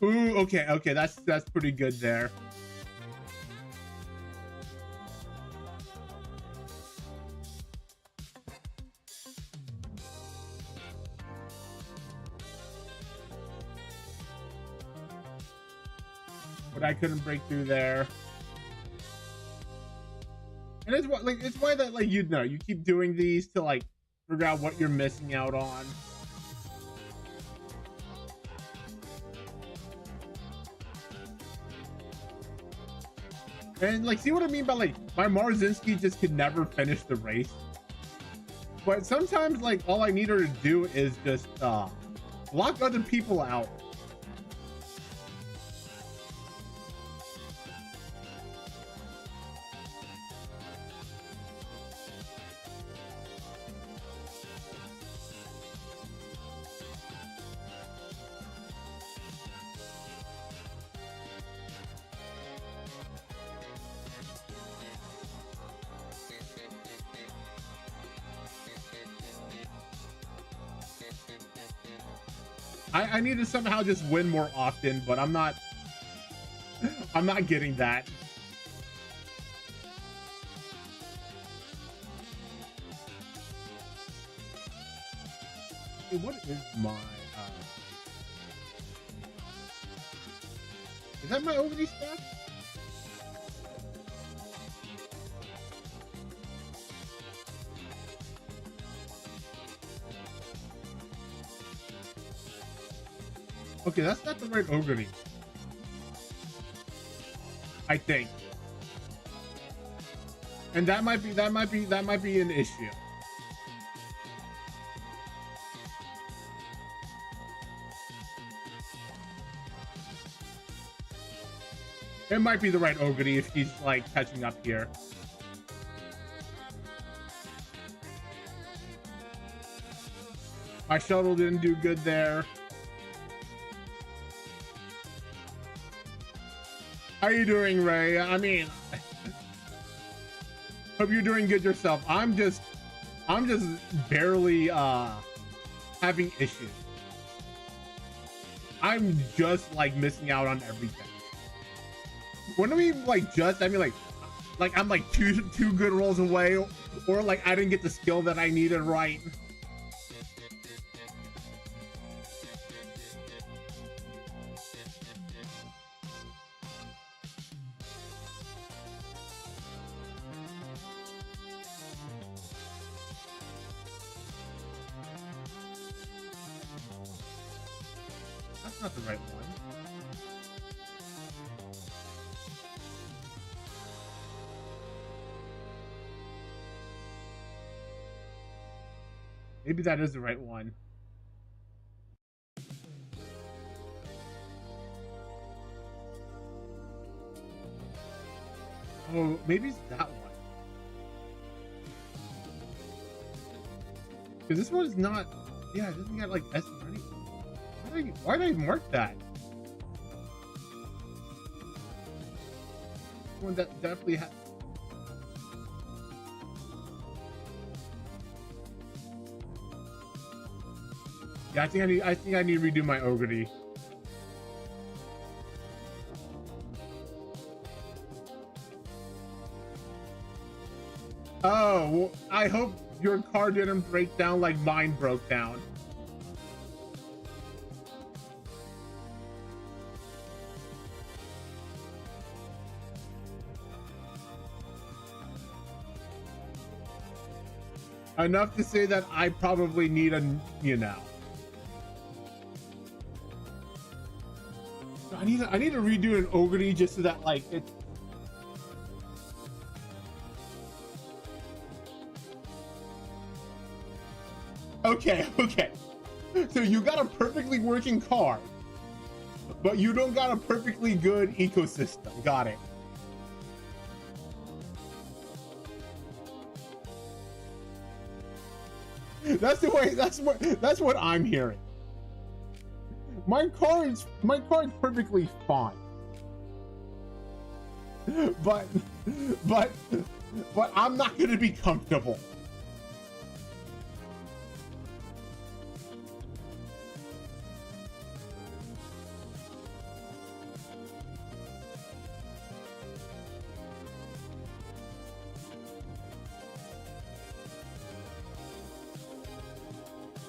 Ooh, okay, that's pretty good there. But I couldn't break through there. And it's what, like, it's why that, like, you know, you keep doing these to like figure out what you're missing out on. And like, see what I mean by like, my Marzinski just could never finish the race. But sometimes like all I need her to do is just lock other people out. I need to somehow just win more often, but I'm not getting that. Hey, what is my is that my overly stat? Okay, that's not the right Ogre. I think. And that might be an issue. It might be the right Ogre if he's like catching up here. My shuttle didn't do good there. How you doing, Ray? I mean, hope you're doing good yourself. I'm just barely having issues. I'm just like missing out on everything. When I mean like just, I mean like I'm like two good rolls away, or like I didn't get the skill that I needed right. That's not the right one. Maybe that is the right one. Oh, maybe it's that one. Because this one is not. Yeah, it doesn't got like S or anything. Why did I mark that? One that definitely had. Yeah, I think I need to redo my Ogre. Oh, well, I hope your car didn't break down like mine broke down. Enough to say that I probably need a, you know. I need to redo an Ogre just so that like it. Okay. So you got a perfectly working car, but you don't got a perfectly good ecosystem. Got it. That's the way. That's what I'm hearing. My car is perfectly fine, but I'm not gonna be comfortable.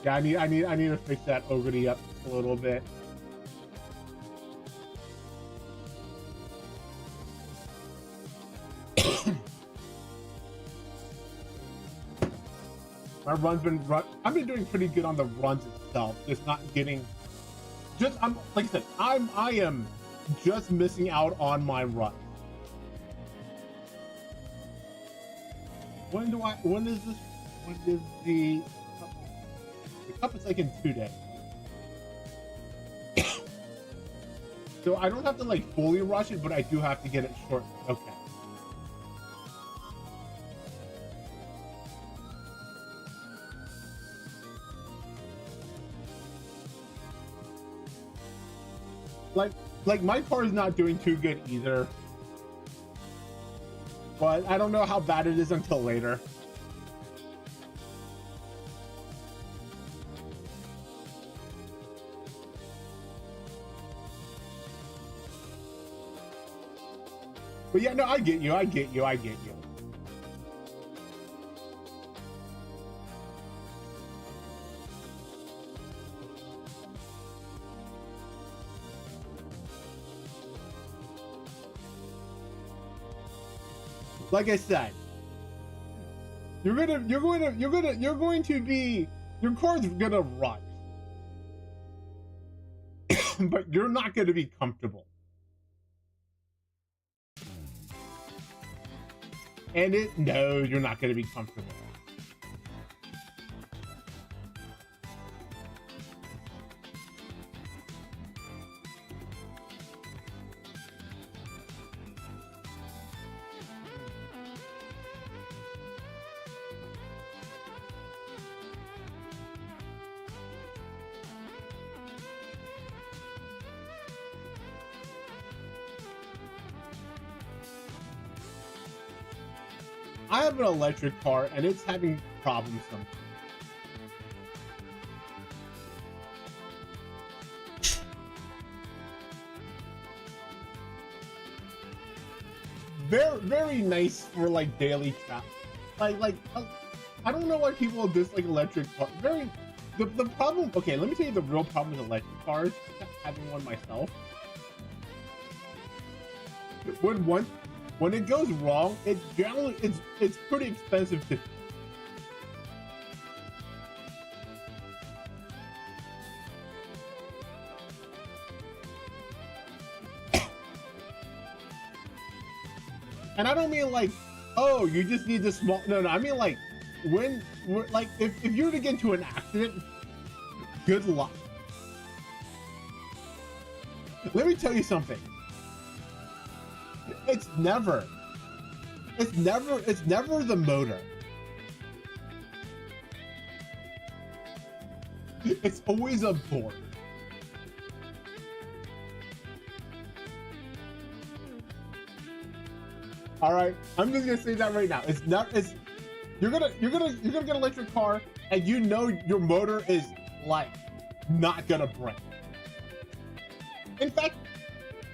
Yeah, I need to fix that Ogre up a little bit. My run's been I've been doing pretty good on the runs itself, just not getting. I'm like I said, I am just missing out on my run. When is this? When is the cup is like in 2 days. So I don't have to like fully rush it, but I do have to get it short. Okay. Like my car is not doing too good either. But I don't know how bad it is until later. But yeah, no, I get you. I get you. I get you. Like I said, you're going to be, your car's gonna run, but you're not going to be comfortable. And it knows you're not going to be comfortable. I have an electric car and it's having problems sometimes. Very nice for like daily travel. Like I don't know why people dislike electric cars. The problem. Okay, let me tell you the real problem with electric cars. Having one myself. When it goes wrong, it generally it's pretty expensive to. And I don't mean like, oh, you just need the small. No. I mean like, like if you were to get into an accident, good luck. Let me tell you something. It's never the motor. It's always a board. All right, I'm just gonna say that right now. You're gonna get an electric car, and you know your motor is like not gonna break. In fact,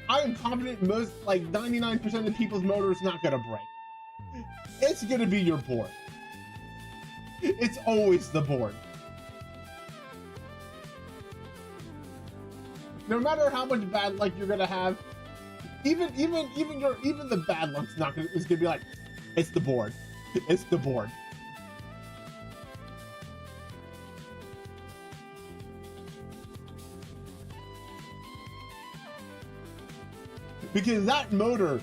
I am confident most, like 99% of people's motor is not gonna break. It's gonna be your board. It's always the board. No matter how much bad luck you're gonna have, even the bad luck's not gonna. It's gonna be like, it's the board. It's the board. Because that motor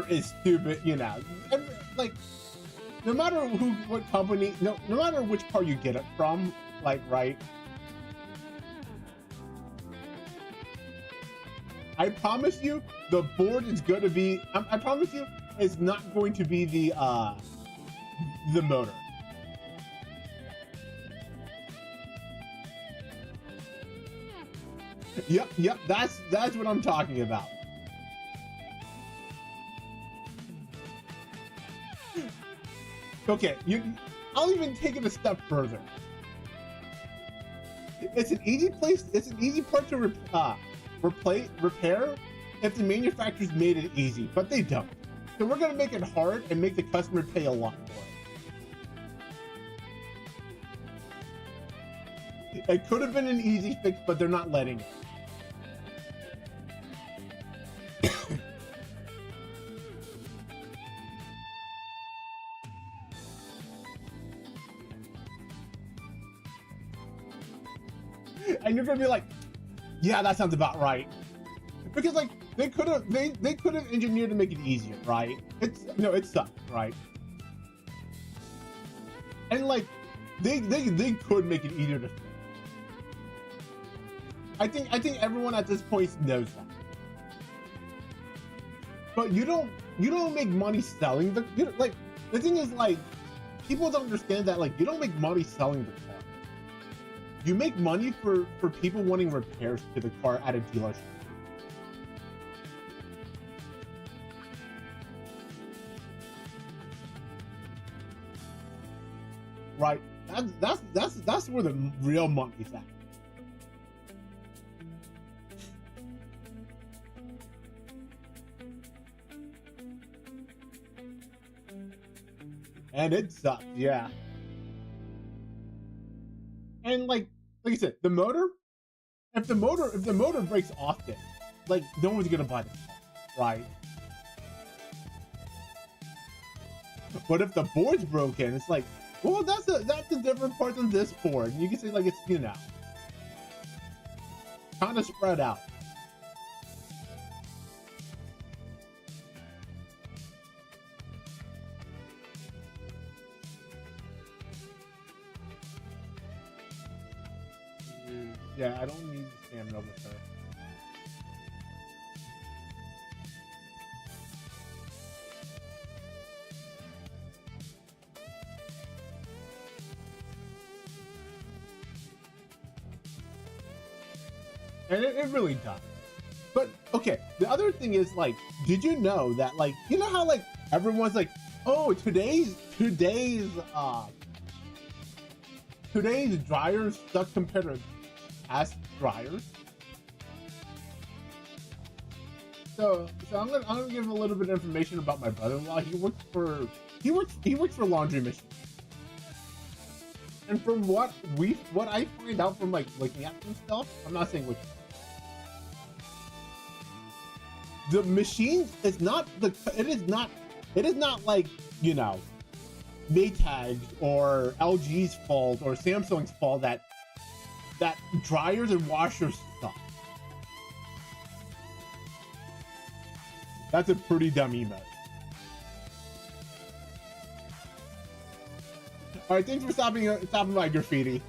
is stupid, you know. And, like, no matter what company, no matter which car you get it from, like, right. I promise you, the board is going to be. I promise you, it's not going to be the motor. Yep. That's what I'm talking about. Okay, I'll even take it a step further. It's an easy part to repair if the manufacturers made it easy, but they don't. So we're gonna make it hard and make the customer pay a lot for it. It could have been an easy fix, but they're not letting it. And you're gonna be like, yeah, that sounds about right. Because like they could have engineered to make it easier, right? It sucks, right? And like they could make it easier to fix. I think everyone at this point knows that. But you don't make money selling the thing is like people don't understand that like you don't make money selling the car. You make money for people wanting repairs to the car at a dealership. Right? That's where the real money's at. And it sucks, yeah. And like I said, the motor, if the motor breaks often, like no one's gonna buy the car, right? But if the board's broken, it's like, well, that's a different part than this board. And you can say like it's, you know, kind of spread out. Yeah, I don't need the stamina with her. And it really does. But okay, the other thing is like, did you know that like, you know how like everyone's like, oh, today's dryers suck compared to past dryers? So I'm gonna give a little bit of information about my brother-in-law. He works for Laundry Machine. And from what I find out from like looking at some stuff, I'm not saying which, the machine is not it is not like, you know, Maytag's or LG's fault or Samsung's fault that dryers and washers suck. That's a pretty dumb emote. All right, thanks for stopping by, Graffiti.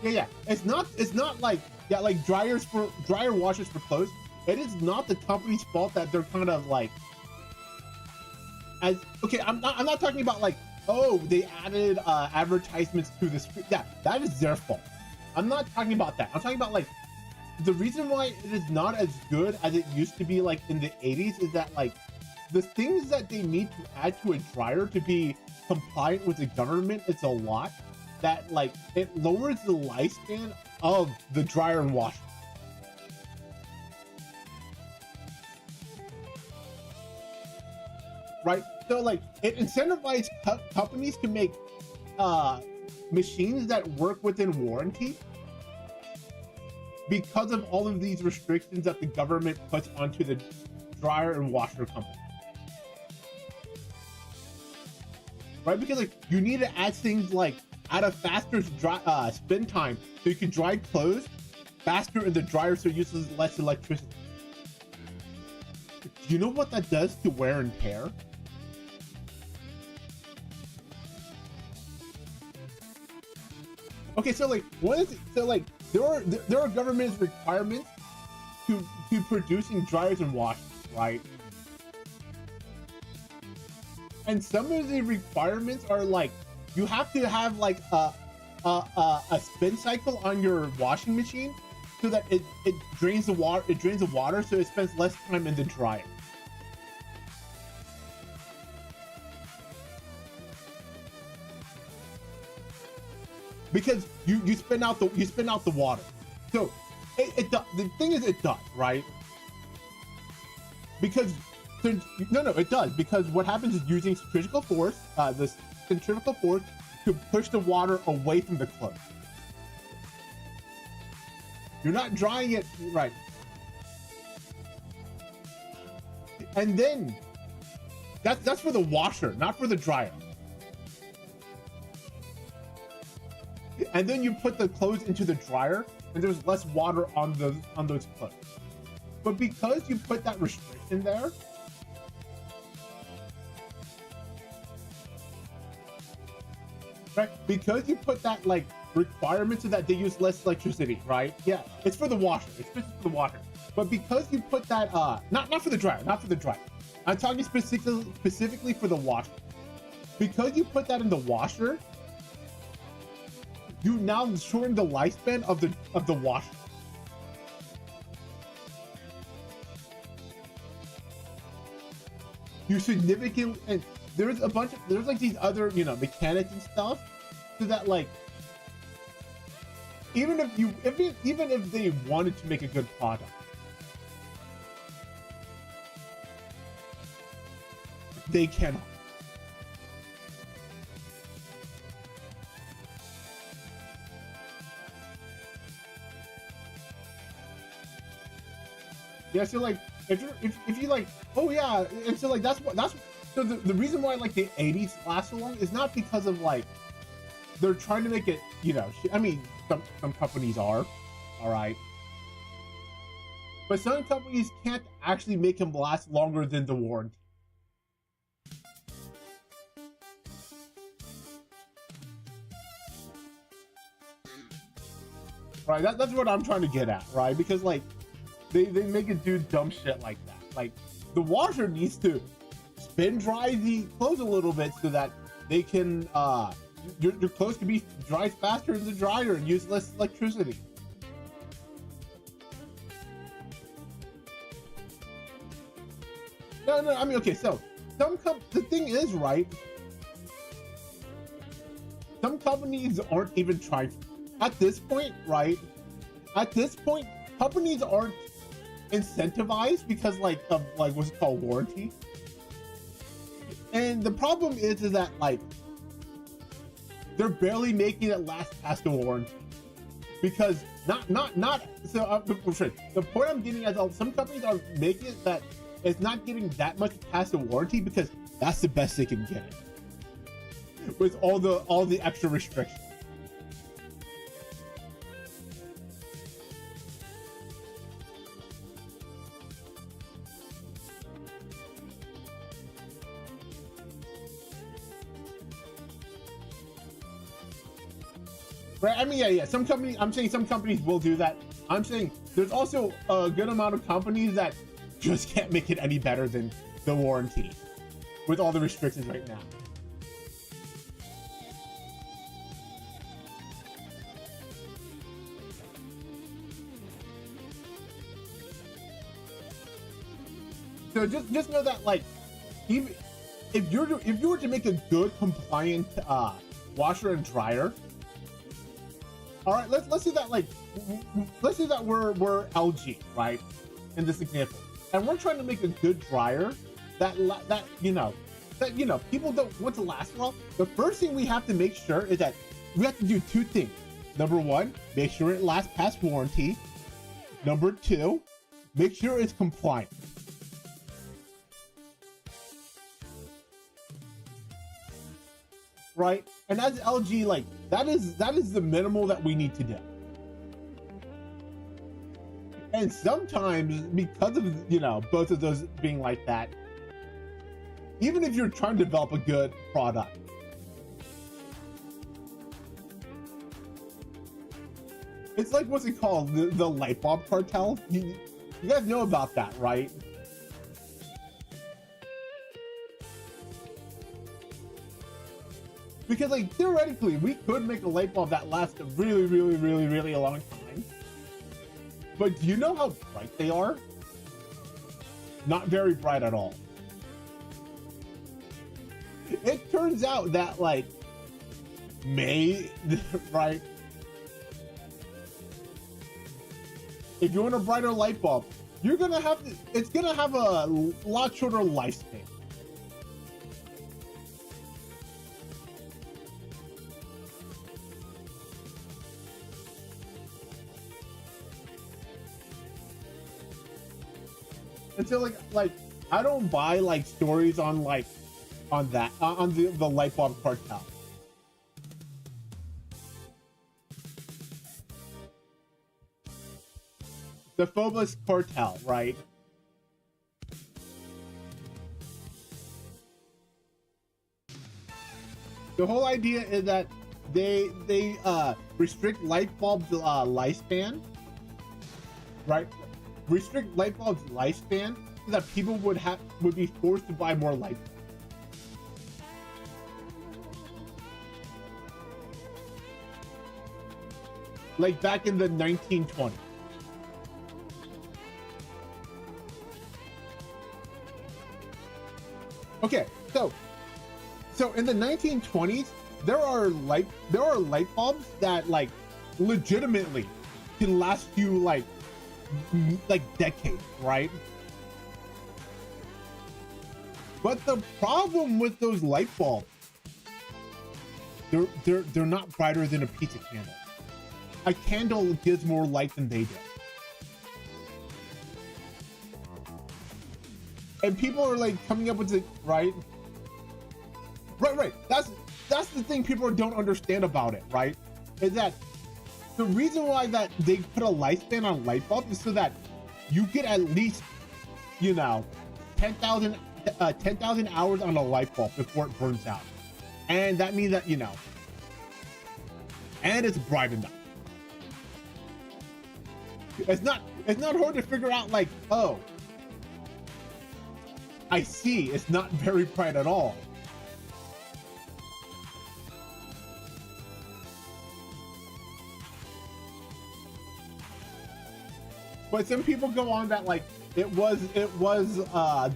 Yeah. It's not like, yeah, like dryer washers for clothes. It is not the company's fault that they're kind of like, okay, I'm not talking about like, oh, they added advertisements to the screen. Yeah, that is their fault. I'm not talking about that. I'm talking about like, the reason why it is not as good as it used to be like in the 80s is that like the things that they need to add to a dryer to be compliant with the government, it's a lot, that like it lowers the lifespan of the dryer and washer. Right? So like it incentivizes companies to make machines that work within warranty because of all of these restrictions that the government puts onto the dryer and washer company. Right? Because like you need to add things like add a faster spin time so you can dry clothes faster in the dryer so it uses less electricity. Do you know what that does to wear and tear? Okay, so like there are government requirements to producing dryers and washers, right? And some of the requirements are like you have to have like a spin cycle on your washing machine so that it drains the water. It drains the water so it spends less time in the dryer. Because you spin out the water. So the thing is it does, right? Because no, it does, because what happens is using centrifugal force, the centrifugal force to push the water away from the clothes. You're not drying it right. And then that's for the washer, not for the dryer. And then you put the clothes into the dryer and there's less water on those clothes. But because you put that restriction there, right? Because you put that like requirement so that they use less electricity, right? Yeah, it's for the washer. It's for the washer. But because you put that not for the dryer, I'm talking specifically for the washer. Because you put that in the washer, you now shorten the lifespan of the washer. You significantly, and there's like these other, you know, mechanics and stuff, so that like even if they wanted to make a good product, they cannot. Yeah, so like if you like, oh yeah, and so like that's so the reason why like the 80s last so long is not because of like they're trying to make it, you know, I mean some companies are, all right, but some companies can't actually make them last longer than the warranty. Right, that's what I'm trying to get at, right? Because like they make it do dumb shit like that. Like the washer needs to spin dry the clothes a little bit so that they can your clothes can be dried faster in the dryer and use less electricity. No, I mean, okay, so the thing is, right, some companies aren't even trying at this point, right? At this point, companies aren't incentivized because like of like what's it called, warranty. And the problem is that like they're barely making it last past the warranty because not so the point I'm getting at is some companies are making it that it's not getting that much past the warranty because that's the best they can get it with all the extra restrictions. Right? I mean, yeah. Some companies, I'm saying some companies will do that. I'm saying there's also a good amount of companies that just can't make it any better than the warranty with all the restrictions right now. So just know that like even if you were to make a good compliant washer and dryer. All right, let's say that like let's say that we're LG, right, in this example, and we're trying to make a good dryer that you know people don't want to last long. The first thing we have to make sure is that we have to do two things. Number one, make sure it lasts past warranty. Number two, make sure it's compliant. Right? And as LG, like that is the minimal that we need to do. And sometimes because of, you know, both of those being like that, even if you're trying to develop a good product, it's like, what's it called, the light bulb cartel. You guys know about that, right? Because like theoretically we could make a light bulb that lasts a really a long time, but do you know how bright they are? Not very bright at all. It turns out that like right, if you want a brighter light bulb, you're gonna have to, it's gonna have a lot shorter lifespan. And so like I don't buy like stories on like on the light bulb cartel. The Phobos cartel, right? The whole idea is that they restrict light bulb lifespan, right? Restrict light bulb's lifespan so that people would be forced to buy more light bulbs. Like back in the 1920s. Okay, so in the 1920s, there are light bulbs that like legitimately can last you like decades, right? But the problem with those light bulbs, they're not brighter than a pizza candle. A candle gives more light than they do. And people are like coming up with it, right? Right. That's the thing people don't understand about it, right? Is that the reason why that they put a lifespan on a light bulb is so that you get at least, you know, 10,000 hours on a light bulb before it burns out. And that means that, you know, and it's bright enough. It's not hard to figure out, like, oh, I see, it's not very bright at all. But some people go on that like it was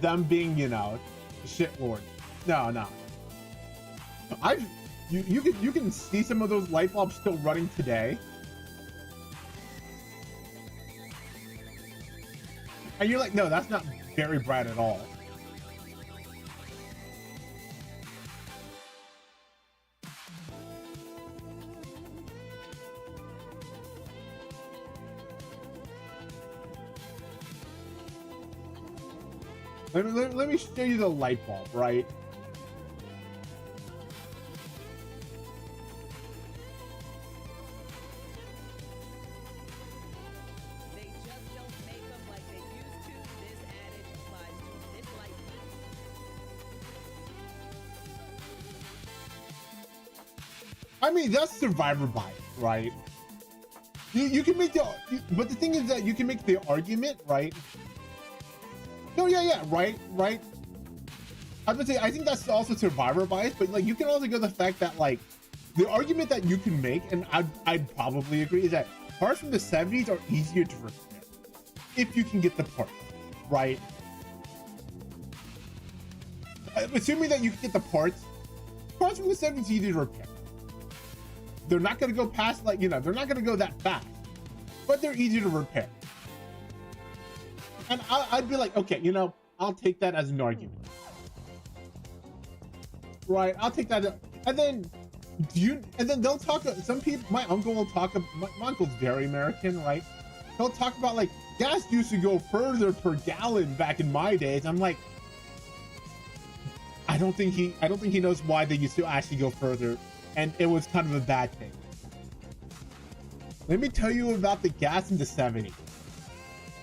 them being, you know, shit lord. No. You can see some of those light bulbs still running today. And you're like, no, that's not very bright at all. Let me show you the light bulb, right? They just don't make them like they used to. This adage applies to this light bulb. I mean, that's survivor bias, right? You can make but the thing is that you can make the argument, right? No, yeah, right. I would say I think that's also survivor bias, but like you can also go the fact that like the argument that you can make, and I'd probably agree, is that cars from the 70s are easier to repair if you can get the parts, right? Assuming that you can get the parts from the 70s easier to repair. They're not going to go past, like, you know, they're not going to go that fast, but they're easy to repair. And I'd be like, okay, you know, I'll take that as an argument. Right, I'll take that. And then they'll talk, some people, my uncle will talk, my uncle's very American, right? He'll talk about like, gas used to go further per gallon back in my days. I'm like, I don't think he knows why they used to actually go further. And it was kind of a bad thing. Let me tell you about the gas in the 70s.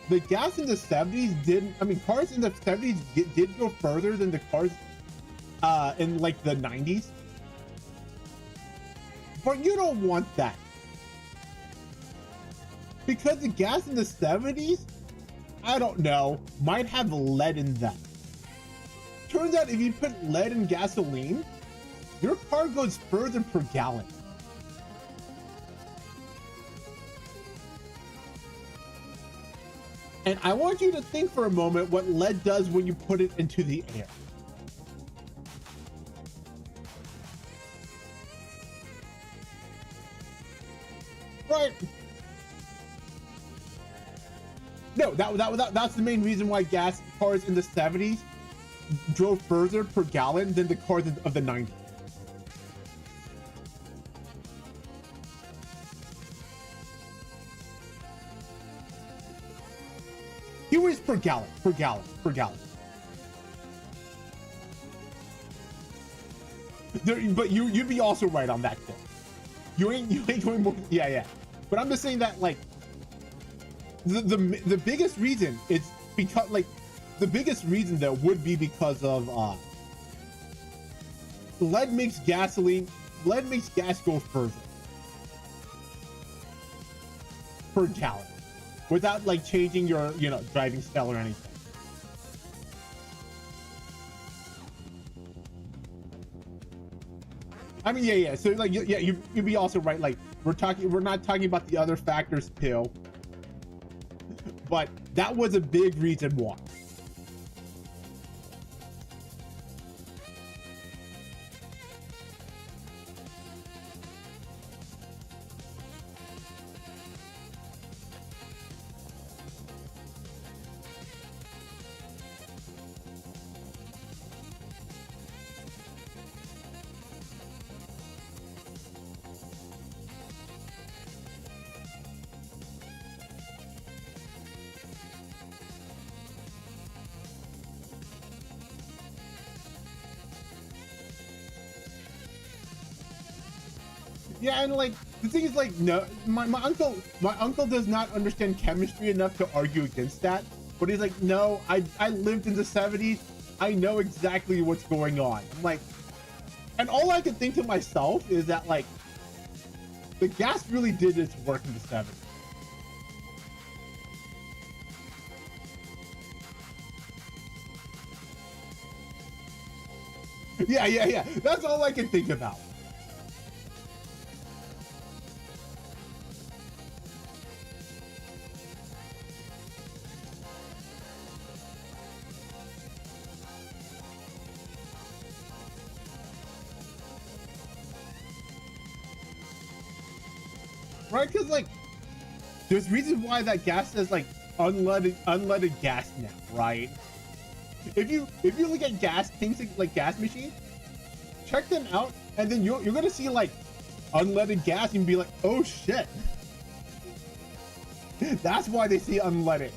The gas in the 70s cars in the 70s did go further than the cars in like the 90s. But you don't want that. Because the gas in the 70s, I don't know, might have lead in them. Turns out if you put lead in gasoline, your car goes further per gallon. And I want you to think for a moment what lead does when you put it into the air. Right. No, that's the main reason why gas cars in the 70s drove further per gallon than the cars of the 90s. Curies per gallon. But you'd be also right on that thing. You ain't going more. Yeah. But I'm just saying that like the biggest reason is because like the biggest reason though would be because of lead makes gas go further per gallon without like changing your, you know, driving style or anything. I mean, yeah. So like, yeah, you'd be also right. Like we're not talking about the other factors too, but that was a big reason why. Yeah, and like the thing is, like, no, my uncle does not understand chemistry enough to argue against that. But he's like, no, I lived in the 70s. I know exactly what's going on. I'm like, and all I can think to myself is that, like, the gas really did its work in the 70s. Yeah, yeah, yeah. That's all I can think about. Right? Because, like, there's reasons why that gas says, like, unleaded gas now, right? If you look at gas tanks, like gas machines, check them out, and then you're gonna see, like, unleaded gas and be like, oh shit. That's why they see unleaded.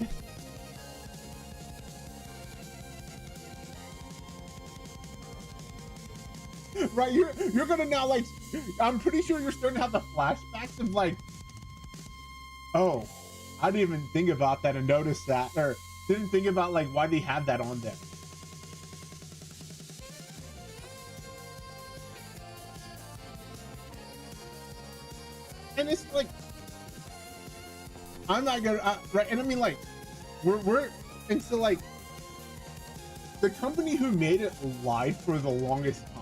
Right? You're gonna now, like, I'm pretty sure you're starting to have the flashbacks of, like, oh, I didn't even think about that and notice that, or didn't think about, like, why they have that on there. And it's like, I'm not gonna, right? And I mean, like, we're, and so, like, the company who made it lied for the longest time.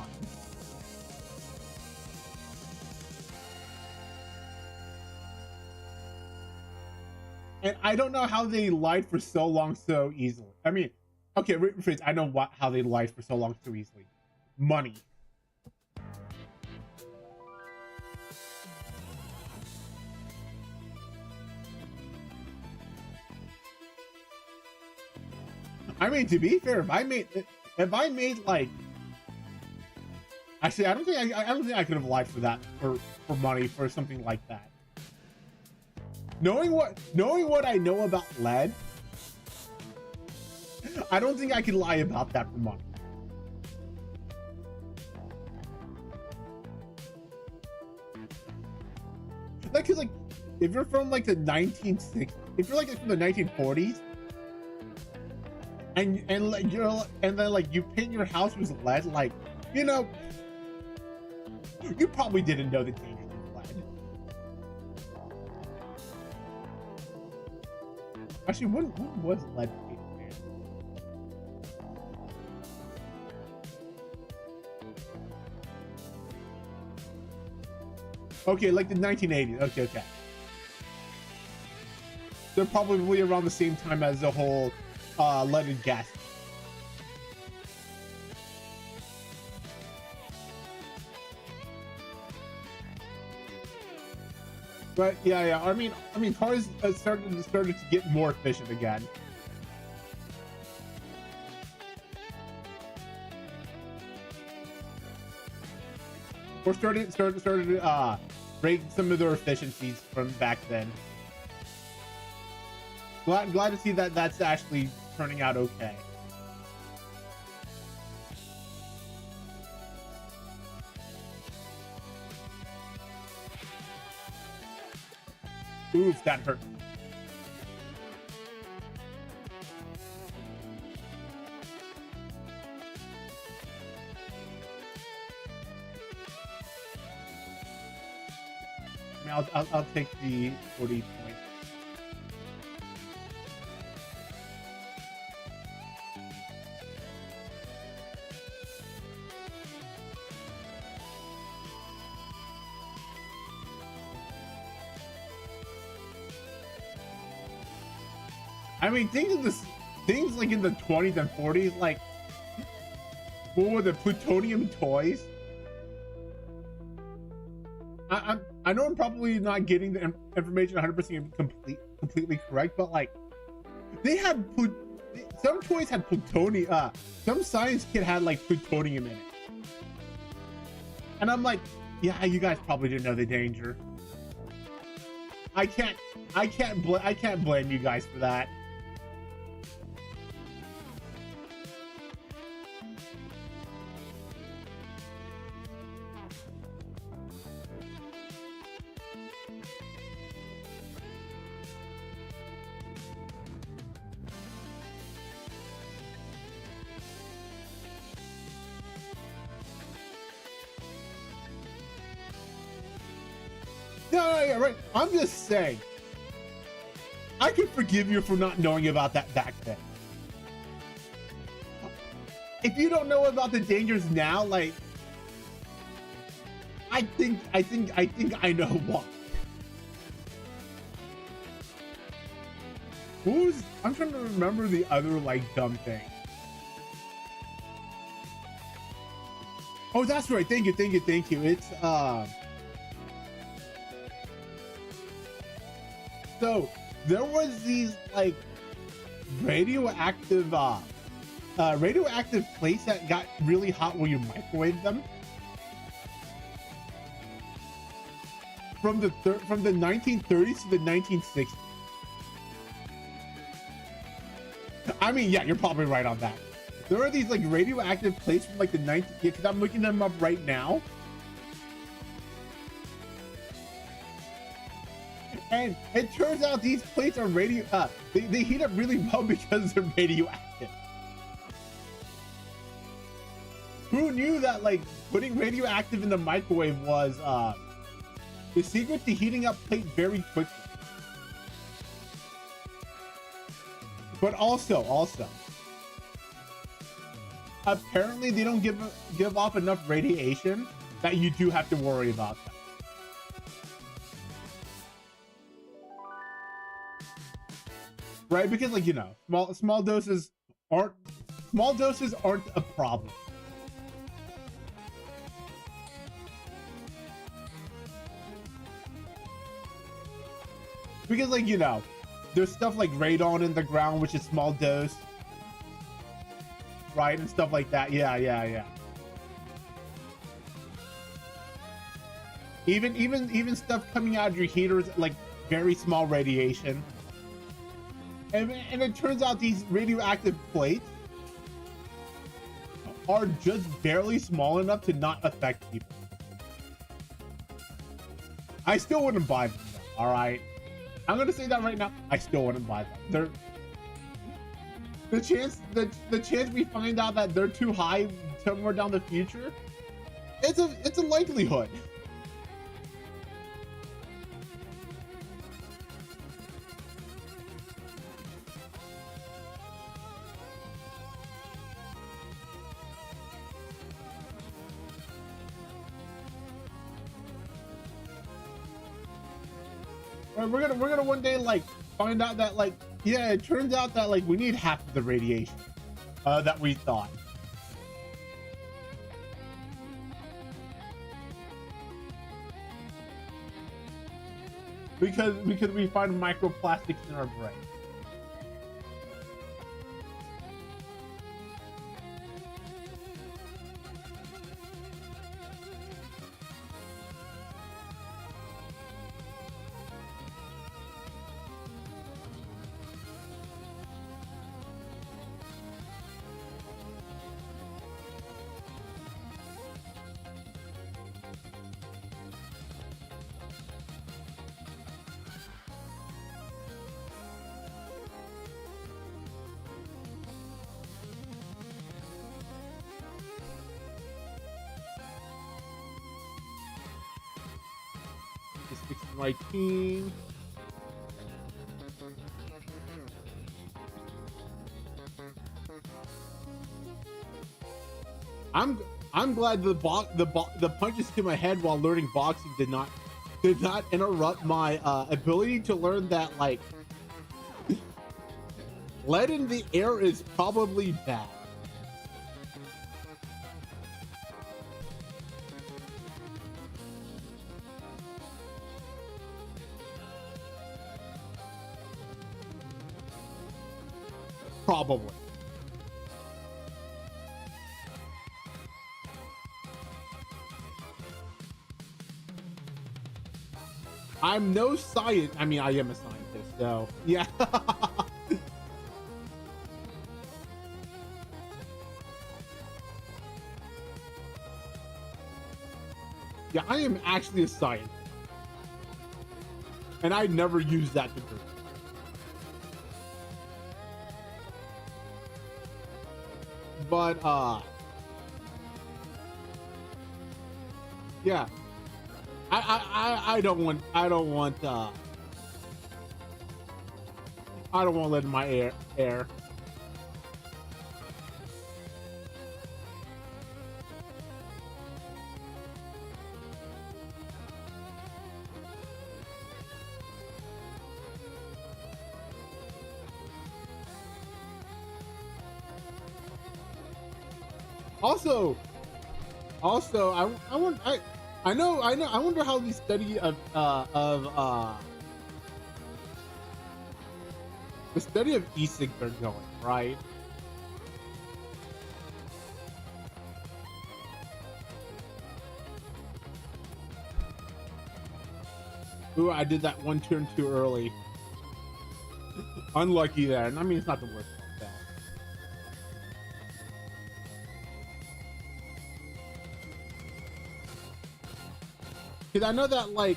And I don't know how they lied for so long so easily. I mean, okay, rephrase. I know how they lied for so long so easily. Money. I mean, to be fair, if I made like, actually, I don't think I could have lied for that, for money, for something like that. Knowing what I know about lead, I don't think I could lie about that for money. Like, cause, like, if you're from, like, the 1960s, if you're, like, from the 1940s, and like, and then, like, you paint your house with lead, like, you know, you probably didn't know the dangers of lead. Actually, when was lead paint banned? Okay, like the 1980s. Okay, okay. They're probably around the same time as the whole lead and gas. But yeah, yeah. I mean, cars started to get more efficient again. Or started break some of their efficiencies from back then. Glad to see that that's actually turning out okay. Oof, that hurt. I mean, I'll take the 40 points. I mean, things like in the 20s and 40s, like, what were the plutonium toys? I know I'm probably not getting the information 100% completely correct, but, like, they had some toys had plutonium. Some science kid had, like, plutonium in it, and I'm like, yeah, you guys probably didn't know the danger. I can't blame you guys for that. No, yeah, right. I'm just saying. I can forgive you for not knowing about that back then. If you don't know about the dangers now, like, I think I know why. I'm trying to remember the other like dumb thing. Oh, that's right. Thank you. It's so there was these like radioactive plates that got really hot when you microwave them. From the 1930s to the 1960s. I mean, yeah, you're probably right on that. There are these like radioactive plates from like the 19th, yeah, because I'm looking them up right now. And it turns out these plates are they heat up really well because they're radioactive. Who knew that like putting radioactive in the microwave was the secret to heating up plate very quickly? But also, apparently they don't give off enough radiation that you do have to worry about that. Right? Because like, you know, small doses aren't a problem. Because like, you know, there's stuff like radon in the ground, which is small dose, right? And stuff like that. Yeah. Even stuff coming out of your heaters, like very small radiation. And it turns out these radioactive plates are just barely small enough to not affect people. I still wouldn't buy them, though, all right? I'm gonna say that right now. I still wouldn't buy them. The chance we find out that they're too high somewhere down the future, it's a likelihood. We're gonna one day like find out that like, yeah, it turns out that like we need half of the radiation that we thought. Because we find microplastics in our brain. Just fixing my team. I'm glad the punches to my head while learning boxing did not interrupt my ability to learn that like lead in the air is probably bad. Probably. I'm no science. I mean, I am a scientist, so yeah. Yeah, I am actually a scientist, and I never used that degree. But yeah. I don't want I don't want lead in my air. Also, I wonder how the study the study of e-cigs are going, right? Ooh, I did that one turn too early. Unlucky there. I mean, it's not the worst like that. Because I know that, like,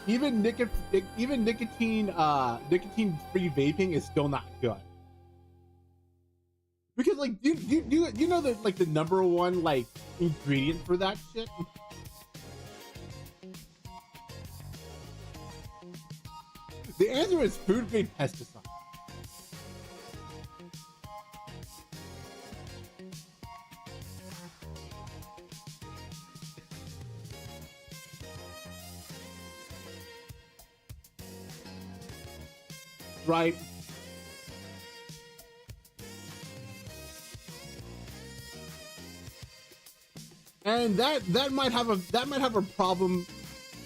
even nicotine free vaping is still not good. Because, like, you know that, like, the number one, like, ingredient for that shit? The answer is food grade pesticide. Right? And that might have a problem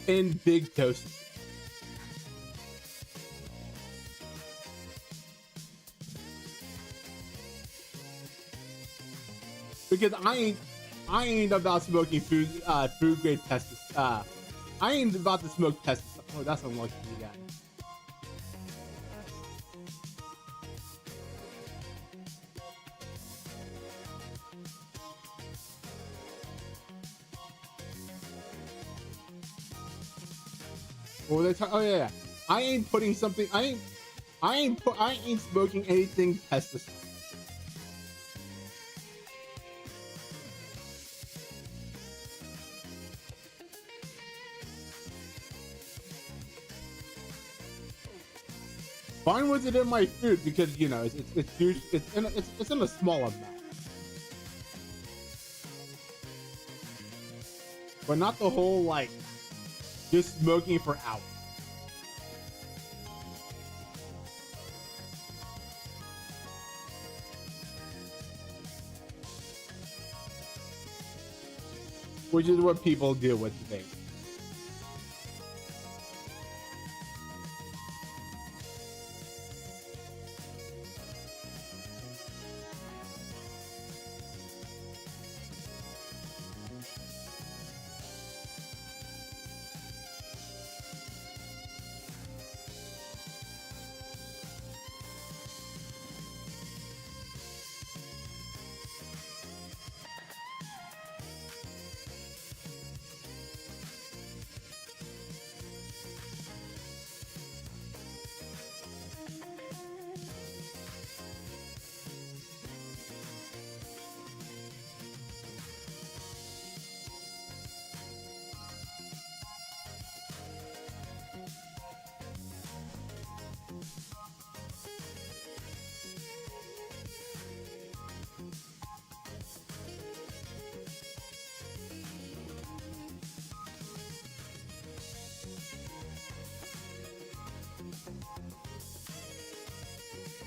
in big doses. Because I ain't about smoking food grade pesticide. I ain't about to smoke pesticide. Oh, that's unlucky, you guys. What were they talking? Oh yeah. I ain't putting something. I ain't smoking anything pesticide. Why was it in my food? Because you know it's in a small amount, but not the whole like just smoking for hours. Which is what people do with vape.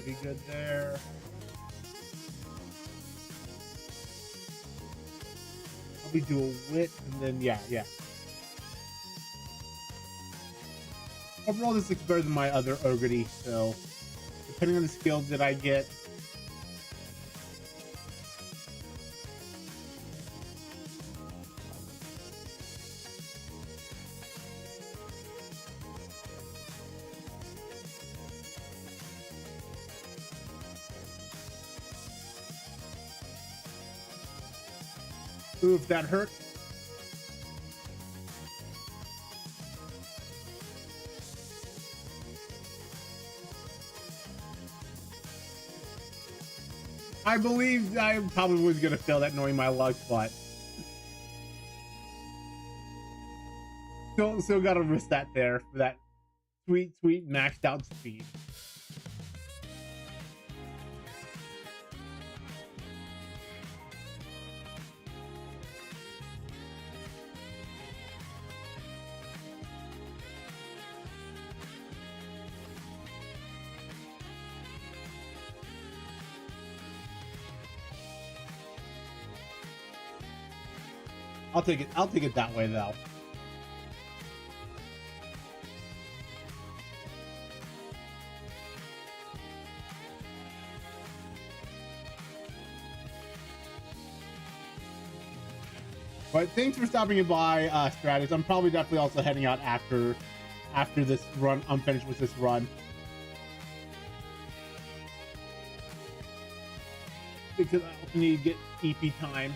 Pretty good there. Probably do a wit and then yeah. Overall, this looks better than my other Ogre, so depending on the skills that I get. Oof, that hurt. I believe I probably was gonna fail that knowing my luck, but Still gotta risk that there for that sweet maxed out speed. I'll take it that way though. But thanks for stopping by, Stratus. I'm probably definitely also heading out after this run. I'm finished with this run. Because I also need to get EP time.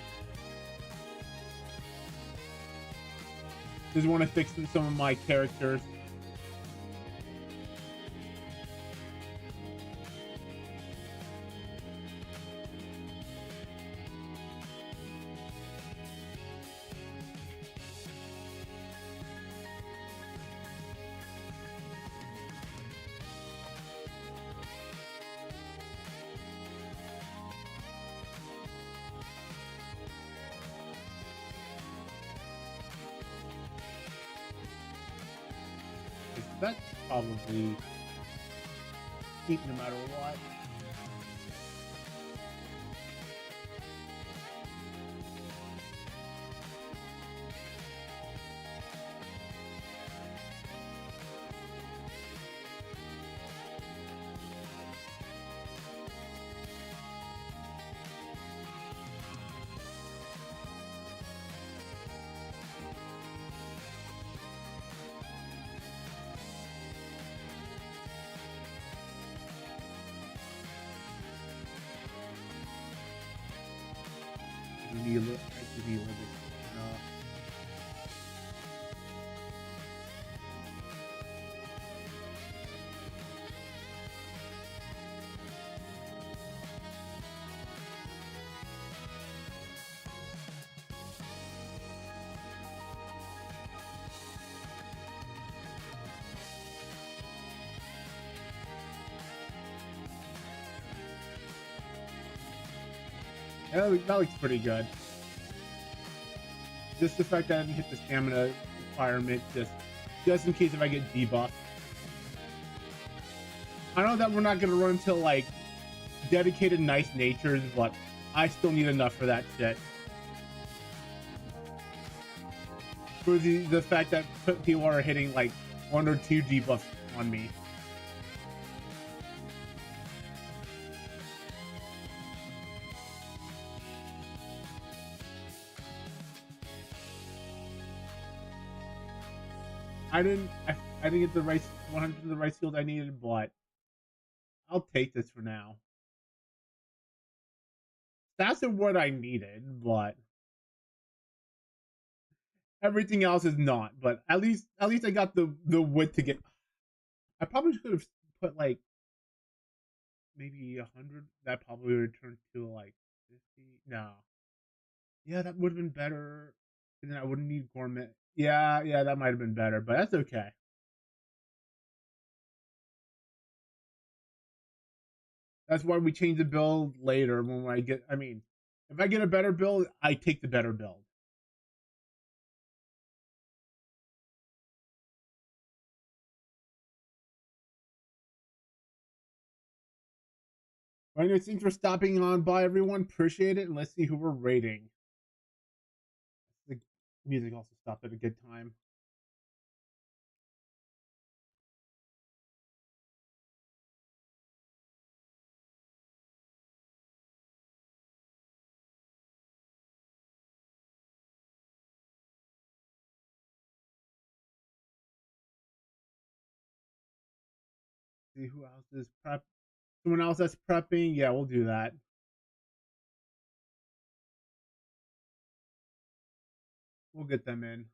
Just want to fix some of my characters. That's probably keep no matter what. Need a little, I need a little bit. That looks pretty good. Just the fact that I didn't hit the stamina requirement, just in case if I get debuffed. I know that we're not gonna run until like dedicated nice natures, but I still need enough for that shit. For the fact that people are hitting like 1 or 2 debuffs on me. I didn't get the right 100 of the right skills I needed, but I'll take this for now. That's what I needed, but everything else is not. But at least I got the wit to get. I probably should have put like maybe 100. That probably returned to like 50. No. Yeah, that would have been better. And then I wouldn't need gourmet. Yeah, that might have been better, but that's okay. That's why we change the build later when I get. I mean, if I get a better build, I take the better build. Well, anyways, thanks for stopping on by, everyone. Appreciate it. And let's see who we're rating. The music also stopped at a good time. See who else is prep. Someone else that's prepping. Yeah, we'll do that. We'll get them in.